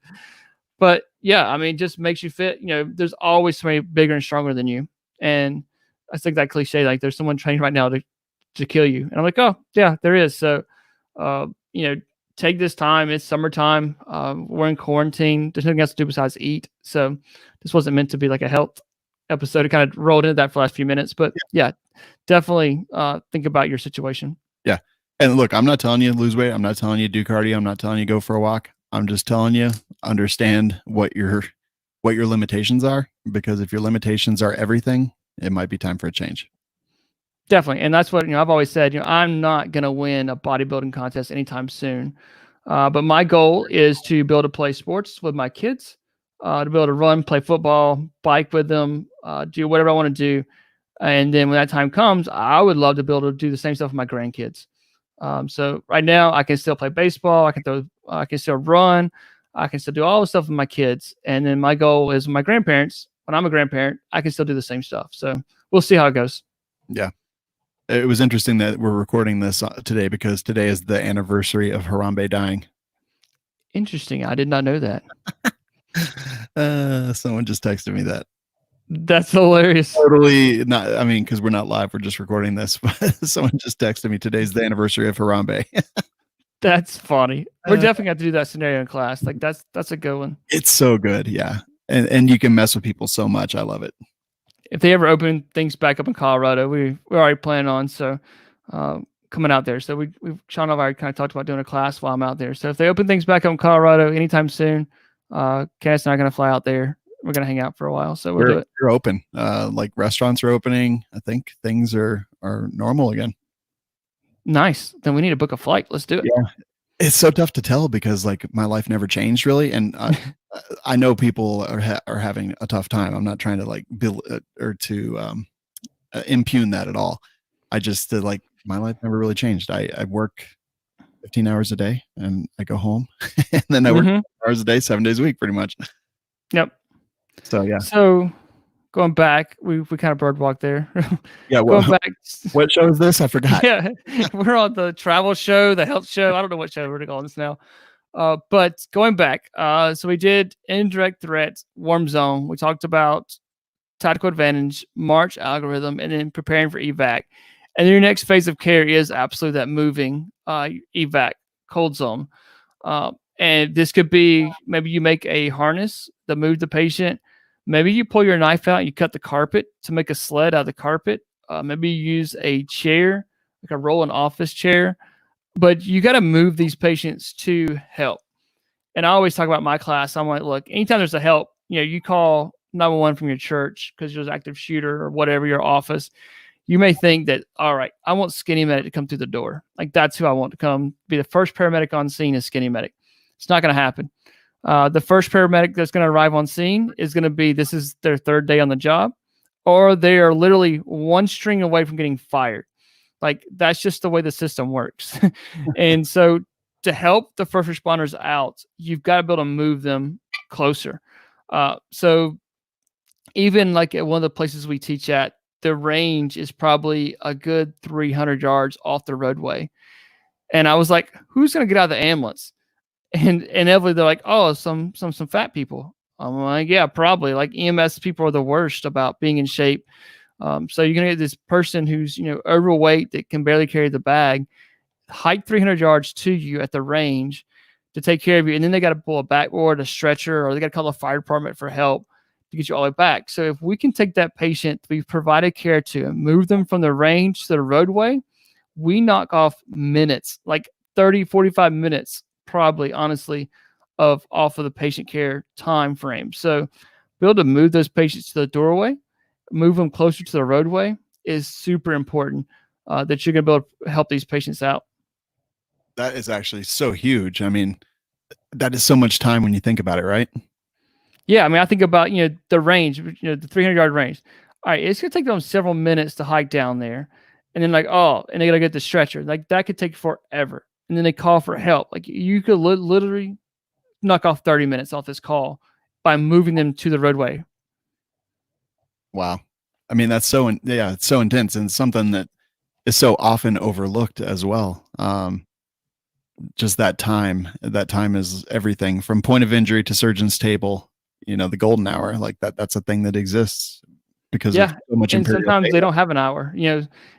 But yeah, I mean, just makes you fit. You know, there's always somebody bigger and stronger than you. And I think that cliche, like, there's someone training right now to kill you. And I'm like, oh yeah, there is. So, you know, take this time. It's summertime. We're in quarantine. There's nothing else to do besides eat. So this wasn't meant to be like a health episode. It kind of rolled into that for the last few minutes, but yeah, definitely think about your situation. Yeah. And look, I'm not telling you lose weight. I'm not telling you do cardio. I'm not telling you go for a walk. I'm just telling you, understand what your limitations are, because if your limitations are everything, it might be time for a change. Definitely. And that's what, you know, I've always said, you know, I'm not going to win a bodybuilding contest anytime soon. But my goal is to be able to play sports with my kids, to be able to run, play football, bike with them, do whatever I want to do. And then when that time comes, I would love to be able to do the same stuff with my grandkids. So right now I can still play baseball. I can still run. I can still do all the stuff with my kids. And then my goal is my grandparents, when I'm a grandparent, I can still do the same stuff. So we'll see how it goes. Yeah. It was interesting that we're recording this today because today is the anniversary of Harambe dying. Interesting. I did not know that. Someone just texted me that. That's hilarious. Totally not. I mean, because we're not live, we're just recording this. But someone just texted me, today's the anniversary of Harambe. That's funny. We're definitely going to do that scenario in class. Like, that's a good one. It's so good. Yeah. And you can mess with people so much. I love it. If they ever open things back up in Colorado, we're already planning on coming out there. So Sean and I already kind of talked about doing a class while I'm out there. So if they open things back up in Colorado anytime soon, Kenneth's and I are going to fly out there. We're going to hang out for a while. So we'll do it. You're open. Like, restaurants are opening. I think things are normal again. Nice. Then we need to book a flight. Let's do it. Yeah. It's so tough to tell because, like, my life never changed really. And I know people are having a tough time. I'm not trying to like build or to impugn that at all. I just like, my life never really changed. I work 15 hours a day and I go home and then I work 15 hours a day, 7 days a week, pretty much. Yep. So, yeah. So going back, we kind of bird walked there. Yeah. Going back. What show is this? I forgot. Yeah. We're on the travel show, the health show. I don't know what show we're calling this now. But going back, so we did indirect threat, warm zone. We talked about tactical advantage, March algorithm, and then preparing for evac. And then your next phase of care is absolutely that moving evac, cold zone. And this could be, maybe you make a harness that moves the patient. Maybe you pull your knife out and you cut the carpet to make a sled out of the carpet. Maybe you use a chair, like a rolling office chair. But you got to move these patients to help. And I always talk about my class. I'm like, look, anytime there's a help, you know, you call 911 from your church because there's an active shooter or whatever, your office. you may think that, all right, I want Skinny Medic to come through the door. Like that's who I want to come be the first paramedic on scene is Skinny Medic. It's not going to happen. The first paramedic that's going to arrive on scene is going to be, this is their third day on the job, or they are literally one string away from getting fired. Like that's just the way the system works. And so to help the first responders out, you've got to be able to move them closer. So even like at one of the places we teach at, the range is probably a good 300 yards off the roadway. And I was like, who's going to get out of the ambulance? And inevitably they're like, oh, some fat people. I'm like, yeah, probably. Like EMS people are the worst about being in shape. So you're going to get this person who's, overweight that can barely carry the bag, hike 300 yards to you at the range to take care of you. And then they got to pull a backboard, a stretcher, or they got to call the fire department for help to get you all the way back. So if we can take that patient we've provided care to and move them from the range to the roadway, we knock off minutes, like 30, 45 minutes, probably, honestly, off of the patient care time frame. So be able to move those patients to the doorway, move them closer to the roadway is super important, that you're going to be able to help these patients out. That is actually so huge. I mean, that is so much time when you think about it, right? Yeah, I mean, I think about, the range, the 300-yard range. All right, it's going to take them several minutes to hike down there. And then and they got to get the stretcher. Like that could take forever. And then they call for help. Like you could literally knock off 30 minutes off this call by moving them to the roadway. Wow. I mean, that's it's so intense and something that is so often overlooked as well. Just that time is everything from point of injury to surgeon's table, the golden hour, like that's a thing that exists because of so much. And sometimes they don't have an hour,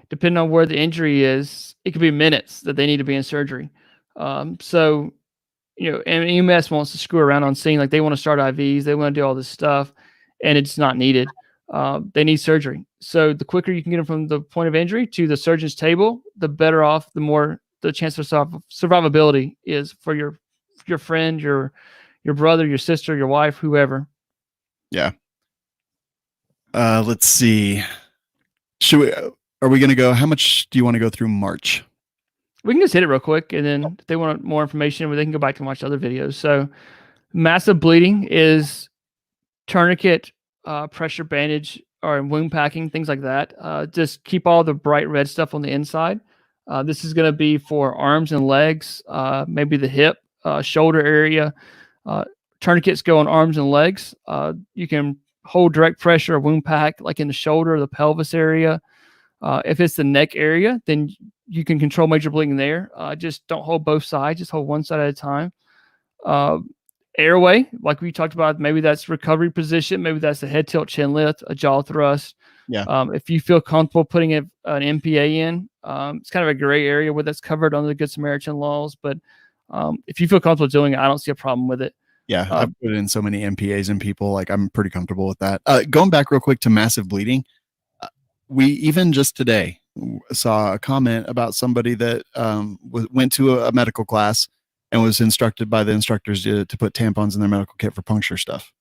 depending on where the injury is, it could be minutes that they need to be in surgery. So, and EMS wants to screw around on scene. Like they want to start IVs, they want to do all this stuff, and it's not needed. They need surgery. So the quicker you can get them from the point of injury to the surgeon's table, the better off, the more the chance of survivability is for your friend, your brother, your sister, your wife, whoever. Yeah. Let's see. Are we going to go? How much do you want to go through March? We can just hit it real quick, and then if they want more information, they can go back and watch other videos. So massive bleeding is tourniquet, pressure bandage, or wound packing, things like that. Just keep all the bright red stuff on the inside. This is going to be for arms and legs, maybe the hip, shoulder area. Tourniquets go on arms and legs. You can hold direct pressure or wound pack like in the shoulder or the pelvis area. If it's the neck area, then you can control major bleeding there. Just don't hold both sides. Just hold one side at a time. Airway, like we talked about, maybe that's recovery position. Maybe that's a head tilt, chin lift, a jaw thrust. Yeah. If you feel comfortable putting an MPA in, it's kind of a gray area where that's covered under the Good Samaritan laws. But if you feel comfortable doing it, I don't see a problem with it. Yeah, I've put in so many MPAs in people. Like I'm pretty comfortable with that. Going back real quick to massive bleeding, we even just today saw a comment about somebody that went to a medical class and was instructed by the instructors to put tampons in their medical kit for puncture stuff.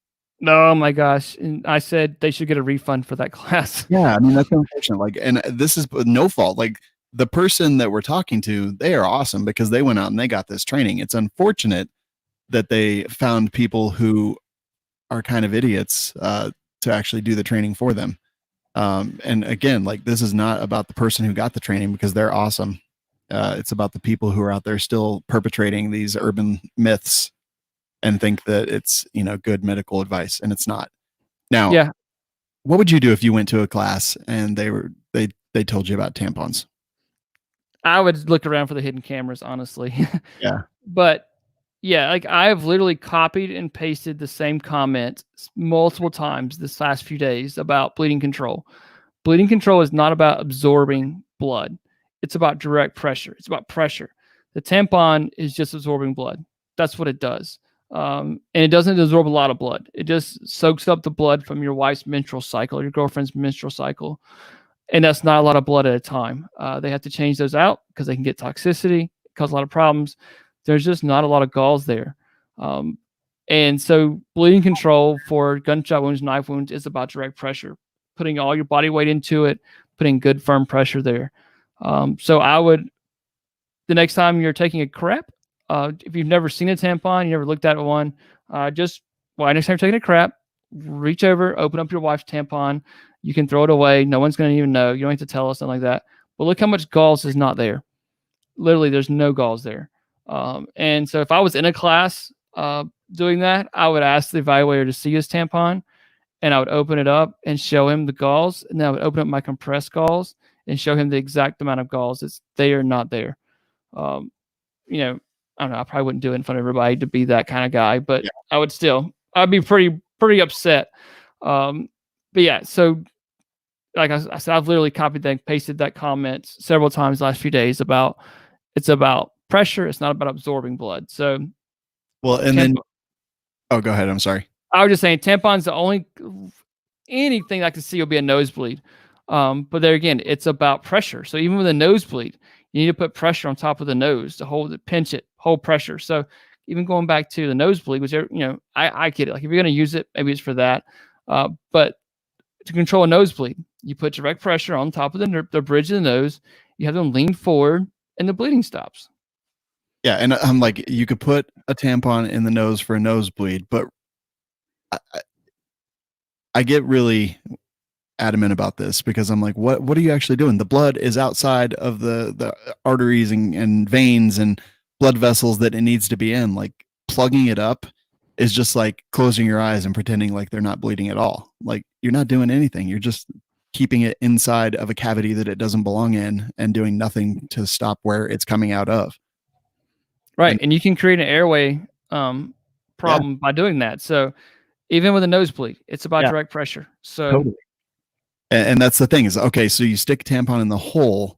Oh my gosh. And I said they should get a refund for that class. Yeah, I mean, that's unfortunate. Like, and this is no fault. Like the person that we're talking to, they are awesome because they went out and they got this training. It's unfortunate that they found people who are kind of idiots to actually do the training for them. And again, like this is not about the person who got the training because they're awesome. It's about the people who are out there still perpetrating these urban myths and think that it's, good medical advice, and it's not. Now, yeah, what would you do if you went to a class and they told you about tampons? I would look around for the hidden cameras, honestly. Yeah. But yeah, like I've literally copied and pasted the same comment multiple times this last few days about bleeding control. Bleeding control is not about absorbing blood. It's about direct pressure. It's about pressure. The tampon is just absorbing blood. That's what it does. And it doesn't absorb a lot of blood. It just soaks up the blood from your wife's menstrual cycle, your girlfriend's menstrual cycle. And that's not a lot of blood at a time. They have to change those out because they can get toxicity, cause a lot of problems. There's just not a lot of gauze there. And so bleeding control for gunshot wounds, knife wounds is about direct pressure, putting all your body weight into it, putting good firm pressure there. So I would, the next time you're taking a crap, if you've never seen a tampon, you never looked at one, next time you're taking a crap, reach over, open up your wife's tampon. You can throw it away. No one's going to even know. You don't have to tell us, something like that. But look how much gauze is not there. Literally, there's no gauze there. And so if I was in a class doing that, I would ask the evaluator to see his tampon, and I would open it up and show him the gauze. And then I would open up my compressed gauze and show him the exact amount of gauze that's there or not there. I don't know. I probably wouldn't do it in front of everybody to be that kind of guy, but I would still, I'd be pretty upset. But yeah, so like I said, I've literally copied and pasted that comment several times the last few days about, it's about pressure. It's not about absorbing blood. So, well, and then, oh, go ahead. I'm sorry. I was just saying tampons, the only, anything I can see will be a nosebleed. But there again, it's about pressure. So even with a nosebleed, you need to put pressure on top of the nose to hold it, pinch it, hold pressure. So even going back to the nosebleed, which, I get it. Like if you're going to use it, maybe it's for that. But to control a nosebleed, you put direct pressure on top of the bridge of the nose. You have them lean forward, and the bleeding stops. Yeah, and I'm like, you could put a tampon in the nose for a nosebleed, but I get really adamant about this because I'm like, what are you actually doing? The blood is outside of the arteries and veins and blood vessels that it needs to be in. Like plugging it up is just like closing your eyes and pretending like they're not bleeding at all. Like you're not doing anything. You're just keeping it inside of a cavity that it doesn't belong in and doing nothing to stop where it's coming out of. Right. And you can create an airway problem by doing that. So even with a nosebleed, it's about direct pressure. So totally. And that's the thing is, okay, so you stick a tampon in the hole.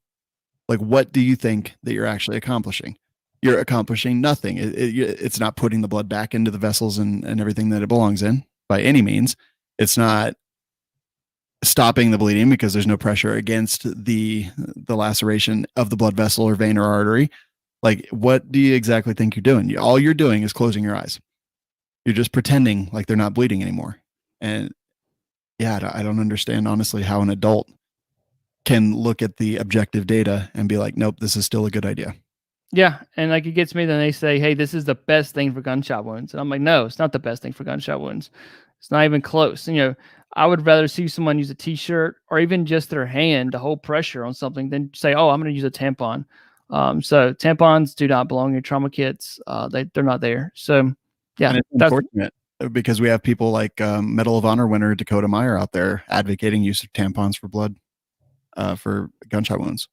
Like, what do you think that you're actually accomplishing? You're accomplishing nothing. It's not putting the blood back into the vessels and everything that it belongs in by any means. It's not stopping the bleeding because there's no pressure against the laceration of the blood vessel or vein or artery. Like, what do you exactly think you're doing? All you're doing is closing your eyes. You're just pretending like they're not bleeding anymore. And yeah, I don't understand, honestly, how an adult can look at the objective data and be like, nope, this is still a good idea. Yeah. And like it gets me, then they say, hey, this is the best thing for gunshot wounds. And I'm like, no, it's not the best thing for gunshot wounds. It's not even close. I would rather see someone use a t-shirt or even just their hand to hold pressure on something than say, oh, I'm going to use a tampon. So tampons do not belong in your trauma kits. They're not there. So yeah, and it's unfortunate because we have people like Medal of Honor winner Dakota Meyer out there advocating use of tampons for blood, for gunshot wounds.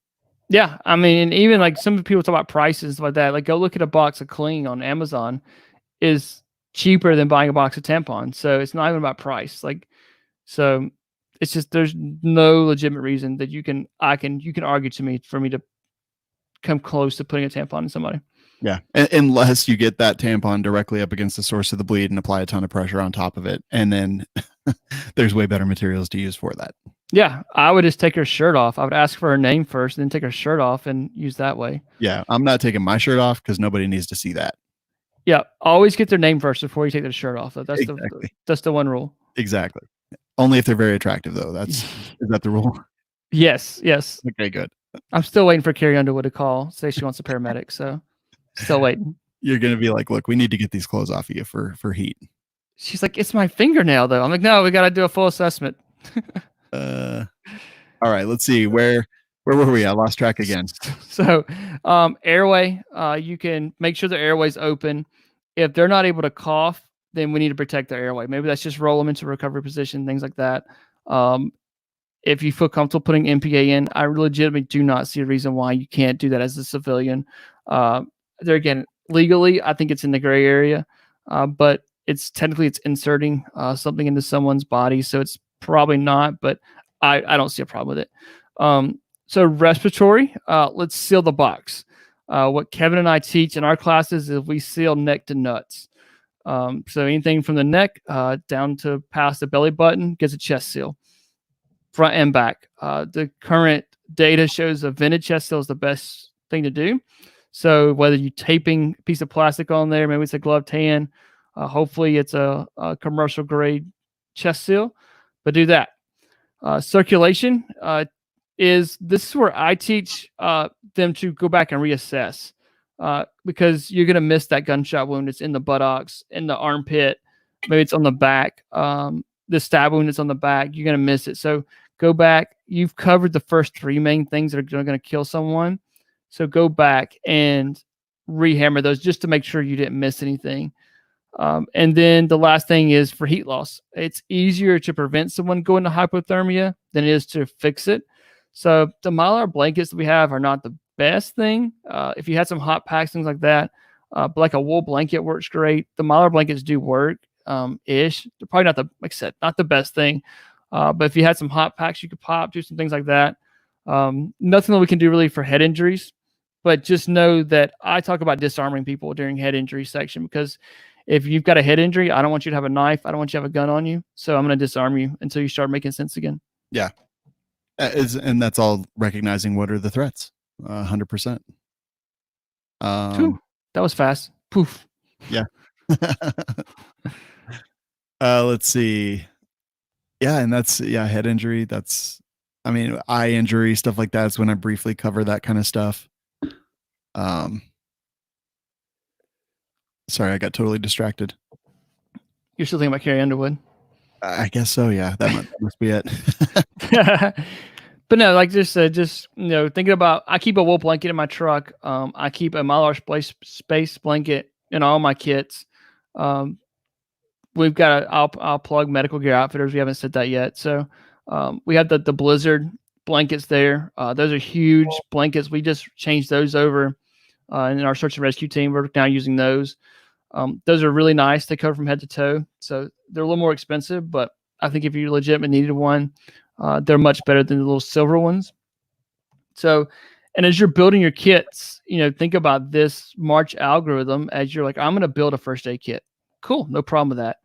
Yeah, I mean, and even like some people talk about prices like that. Like go look at a box of Cling on Amazon is cheaper than buying a box of tampons. So it's not even about price. Like, so it's just there's no legitimate reason that you can argue to me for me to come close to putting a tampon in somebody. Yeah, unless you get that tampon directly up against the source of the bleed and apply a ton of pressure on top of it, and then there's way better materials to use for that. Yeah, I would just take her shirt off. I would ask for her name first, and then take her shirt off and use that way. Yeah, I'm not taking my shirt off because nobody needs to see that. Yeah, always get their name first before you take their shirt off. That's exactly. That's the one rule. Exactly. Only if they're very attractive, though. Is that the rule? Yes. Okay, good. I'm still waiting for Carrie Underwood to call, say she wants a paramedic. So still waiting. You're gonna be like, look, we need to get these clothes off of you for heat. She's like, it's my fingernail though. I'm like, no, we got to do a full assessment. All right, let's see. Where were we? I lost track again. So, airway, you can make sure the airway's open. If they're not able to cough, then we need to protect their airway. Maybe that's just roll them into recovery position, things like that. If you feel comfortable putting MPA in, I legitimately do not see a reason why you can't do that as a civilian. There again, legally, I think it's in the gray area, but it's technically inserting something into someone's body, so it's probably not. But I don't see a problem with it. So respiratory, let's seal the box. What Kevin and I teach in our classes is we seal neck to nuts. So anything from the neck down to past the belly button gets a chest seal, front and back. The current data shows a vented chest seal is the best thing to do. So whether you're taping a piece of plastic on there, maybe it's a glove tan, hopefully it's a commercial grade chest seal, but do that. Circulation, is this is where I teach them to go back and reassess because you're going to miss that gunshot wound. It's in the buttocks, in the armpit, maybe it's on the back. The stab wound that's on the back, you're going to miss it. So go back. You've covered the first 3 main things that are going to kill someone. So go back and rehammer those just to make sure you didn't miss anything. And then the last thing is for heat loss. It's easier to prevent someone going to hypothermia than it is to fix it. So the Mylar blankets that we have are not the best thing. If you had some hot packs, things like that, but like a wool blanket works great. The Mylar blankets do work ish. They're probably not like I said, not the best thing. But if you had some hot packs, you could pop, do some things like that. Nothing that we can do really for head injuries, but just know that I talk about disarming people during head injury section because if you've got a head injury, I don't want you to have a knife. I don't want you to have a gun on you. So I'm going to disarm you until you start making sense again. Yeah. And that's all recognizing what are the threats. 100%. That was fast. Poof. Yeah. Let's see. Yeah. And that's, head injury. That's, eye injury, stuff like that is when I briefly cover that kind of stuff. Sorry, I got totally distracted. You're still thinking about Carrie Underwood? I guess so. Yeah, that must be it. But no, like just thinking about, I keep a wool blanket in my truck. I keep a Mylar space blanket in all my kits. We've got I'll plug Medical Gear Outfitters. We haven't said that yet. So we have the Blizzard blankets there. Those are huge blankets. We just changed those over in our search and rescue team. We're now using those. Those are really nice. They cover from head to toe. So they're a little more expensive, but I think if you legitimately needed one, they're much better than the little silver ones. So, and as you're building your kits, think about this March algorithm as you're like, I'm going to build a first aid kit. Cool. No problem with that.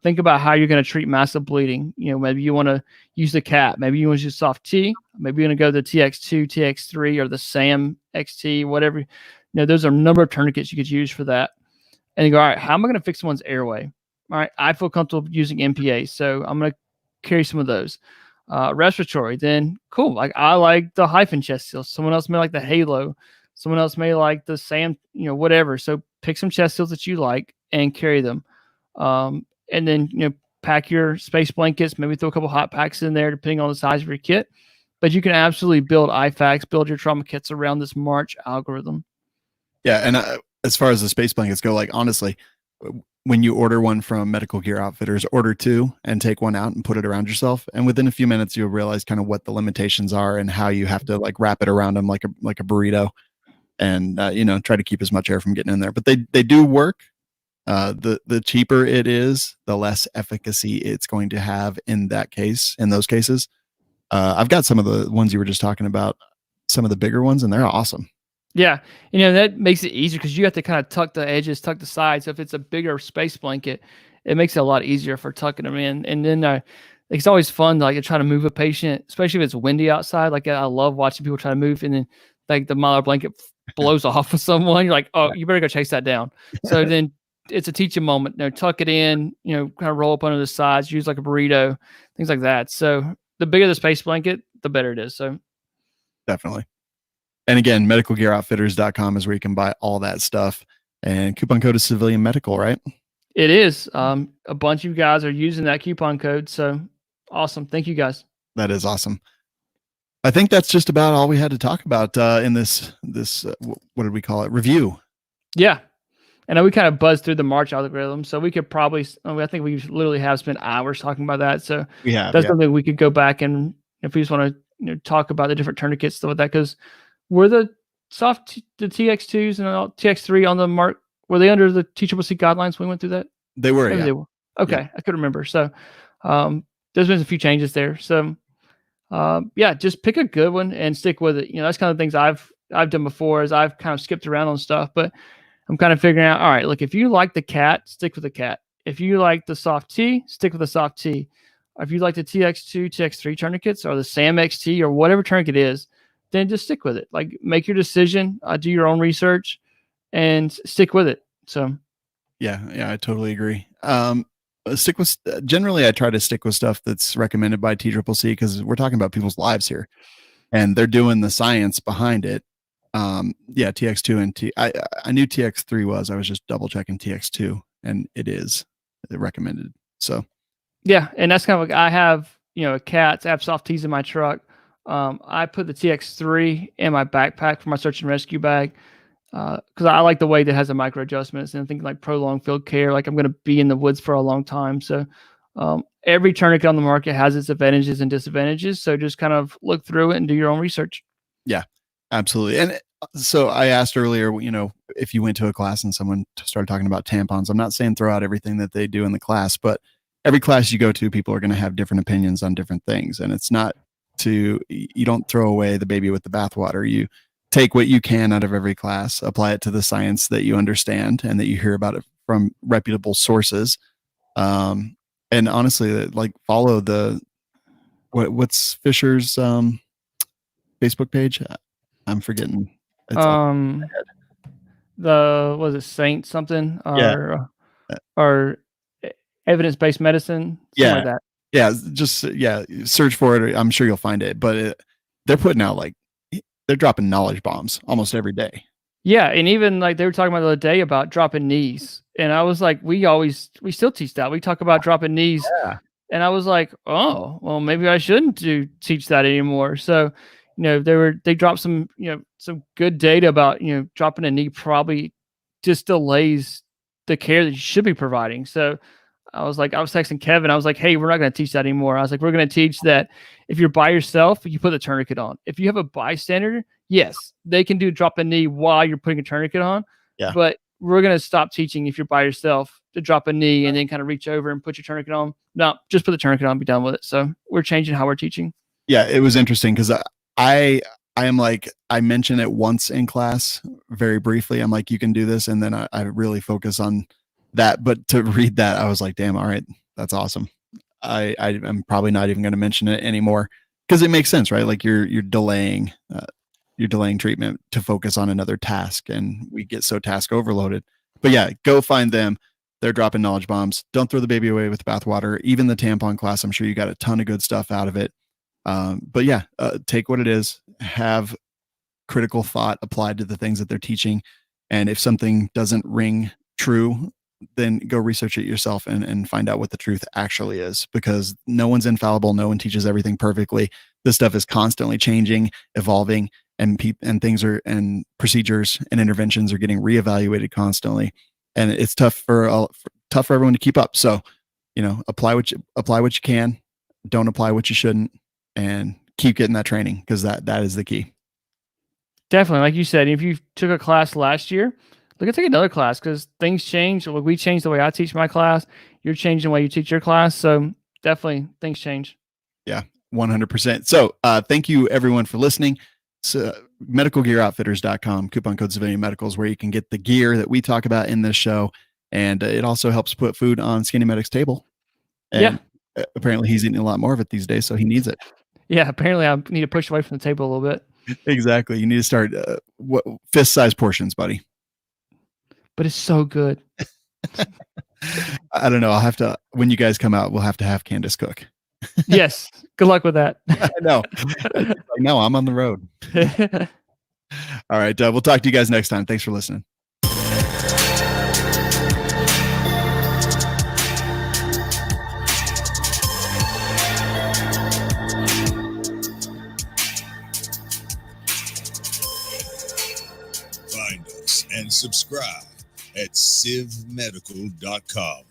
Think about how you're going to treat massive bleeding. Maybe you want to use the CAP. Maybe you want to use soft T. Maybe you're going to go to the TX2, TX3, or the SAM XT, whatever. There's a number of tourniquets you could use for that. And you go, all right, how am I going to fix someone's airway? All right, I feel comfortable using MPA, so I'm going to carry some of those. Respiratory, then cool. Like I like the hyphen chest seals. Someone else may like the Halo. Someone else may like the SAM, whatever. So pick some chest seals that you like and carry them. And then, pack your space blankets, maybe throw a couple hot packs in there, depending on the size of your kit. But you can absolutely build IFACs, build your trauma kits around this March algorithm. Yeah. And as far as the space blankets go, like honestly, when you order one from Medical Gear Outfitters, order 2 and take one out and put it around yourself. And within a few minutes, you'll realize kind of what the limitations are and how you have to like wrap it around them like a burrito and, try to keep as much air from getting in there. But they do work. The cheaper it is, the less efficacy it's going to have in those cases. I've got some of the ones you were just talking about, some of the bigger ones, and they're awesome. Yeah. That makes it easier because you have to kind of tuck the edges, tuck the sides. So if it's a bigger space blanket, it makes it a lot easier for tucking them in. And then it's always fun to like try to move a patient, especially if it's windy outside. Like I love watching people try to move and then like the Mylar blanket blows off of someone. You're like, oh, you better go chase that down. So then it's a teaching moment. Tuck it in, kind of roll up under the sides, use like a burrito, things like that. So the bigger the space blanket, the better it is. So definitely. And again, medicalgearoutfitters.com is where you can buy all that stuff. And coupon code is civilian medical, right? It is. A bunch of you guys are using that coupon code. So awesome. Thank you guys. That is awesome. I think that's just about all we had to talk about in this what did we call it? Review. Yeah. And we kind of buzzed through the March algorithm. So we could probably, I think we literally have spent hours talking about that. So that's something we could go back and if we just want to talk about the different tourniquets, stuff like that, because were the the TX2s and TX3 on the mark, were they under the TCCC guidelines when we went through that? They were, Maybe yeah. They were. Okay, yeah. I could remember. So there's been a few changes there. So just pick a good one and stick with it. That's kind of things I've done before is I've kind of skipped around on stuff, but I'm kind of figuring out, all right, look, if you like the CAT, stick with the CAT. If you like the soft T, stick with the soft T. Or if you like the TX2, TX3 tourniquets or the SAM XT or whatever tourniquet is, then just stick with it. Like make your decision, do your own research and stick with it. So. Yeah, I totally agree. Generally I try to stick with stuff that's recommended by TCCC because we're talking about people's lives here. and they're doing the science behind it. TX2 and I knew TX3 was. I was just double checking TX2, and it is recommended. So yeah, and that's kind of like I have a CATS AppSoft T's in my truck. I put the TX3 in my backpack for my search and rescue bag because I like the way that it has the micro adjustments and thinking like prolonged field care. Like I'm going to be in the woods for a long time, so every tourniquet on the market has its advantages and disadvantages. So just kind of look through it and do your own research. Yeah, absolutely. And so I asked earlier, if you went to a class and someone started talking about tampons, I'm not saying throw out everything that they do in the class, but every class you go to, people are going to have different opinions on different things. And it's not you don't throw away the baby with the bathwater. You take what you can out of every class, apply it to the science that you understand and that you hear about it from reputable sources. And honestly, like follow what's Fisher's Facebook page? I'm forgetting. It's was it Saint something or evidence-based medicine? Something like that. Yeah, just search for it. I'm sure you'll find it. But they're putting out they're dropping knowledge bombs almost every day. Yeah, and even like they were talking about the other day about dropping knees, and I was like, we still teach that. We talk about dropping knees, and I was like, oh, well, maybe I shouldn't teach that anymore. So, they dropped some some good data about dropping a knee probably just delays the care that you should be providing. So I was texting Kevin. I was like, hey, we're not going to teach that anymore. I was like, we're going to teach that if you're by yourself, you put the tourniquet on. If you have a bystander, yes, they can drop a knee while you're putting a tourniquet on. Yeah. But we're going to stop teaching if you're by yourself to drop a knee and then kind of reach over and put your tourniquet on. No, just put the tourniquet on and be done with it. So we're changing how we're teaching. Yeah, it was interesting because I am like, I mentioned it once in class very briefly. I'm like, you can do this. And then I really focus on that. But to read that, I was like, damn, all right, that's awesome. I'm probably not even going to mention it anymore because it makes sense, right? Like you're delaying treatment to focus on another task, and we get so task overloaded. But yeah, go find them. They're dropping knowledge bombs. Don't throw the baby away with the bathwater. Even the tampon class, I'm sure you got a ton of good stuff out of it. But yeah, take what it is, have critical thought applied to the things that they're teaching. And if something doesn't ring true, then go research it yourself and find out what the truth actually is, because no one's infallible. No one teaches everything perfectly. This stuff is constantly changing, evolving, and things and procedures and interventions are getting reevaluated constantly. And it's tough for everyone to keep up. So, apply what you can, don't apply what you shouldn't, and keep getting that training, because that is the key. Definitely. Like you said, if you took a class last year, look at take another class, because things change. Like we changed the way I teach my class. You're changing the way you teach your class. So definitely things change. Yeah, 100%. So thank you everyone for listening. So medicalgearoutfitters.com, coupon code Civilian Medicals, where you can get the gear that we talk about in this show. And it also helps put food on Skinny Medic's table. And apparently he's eating a lot more of it these days, so he needs it. Yeah, apparently I need to push away from the table a little bit. Exactly. You need to start fist-sized portions, buddy. But it's so good. I don't know. I'll have to, when you guys come out, we'll have to have Candace cook. Yes. Good luck with that. I know. No, I'm on the road. All right. We'll talk to you guys next time. Thanks for listening. Find us and subscribe at civmedical.com.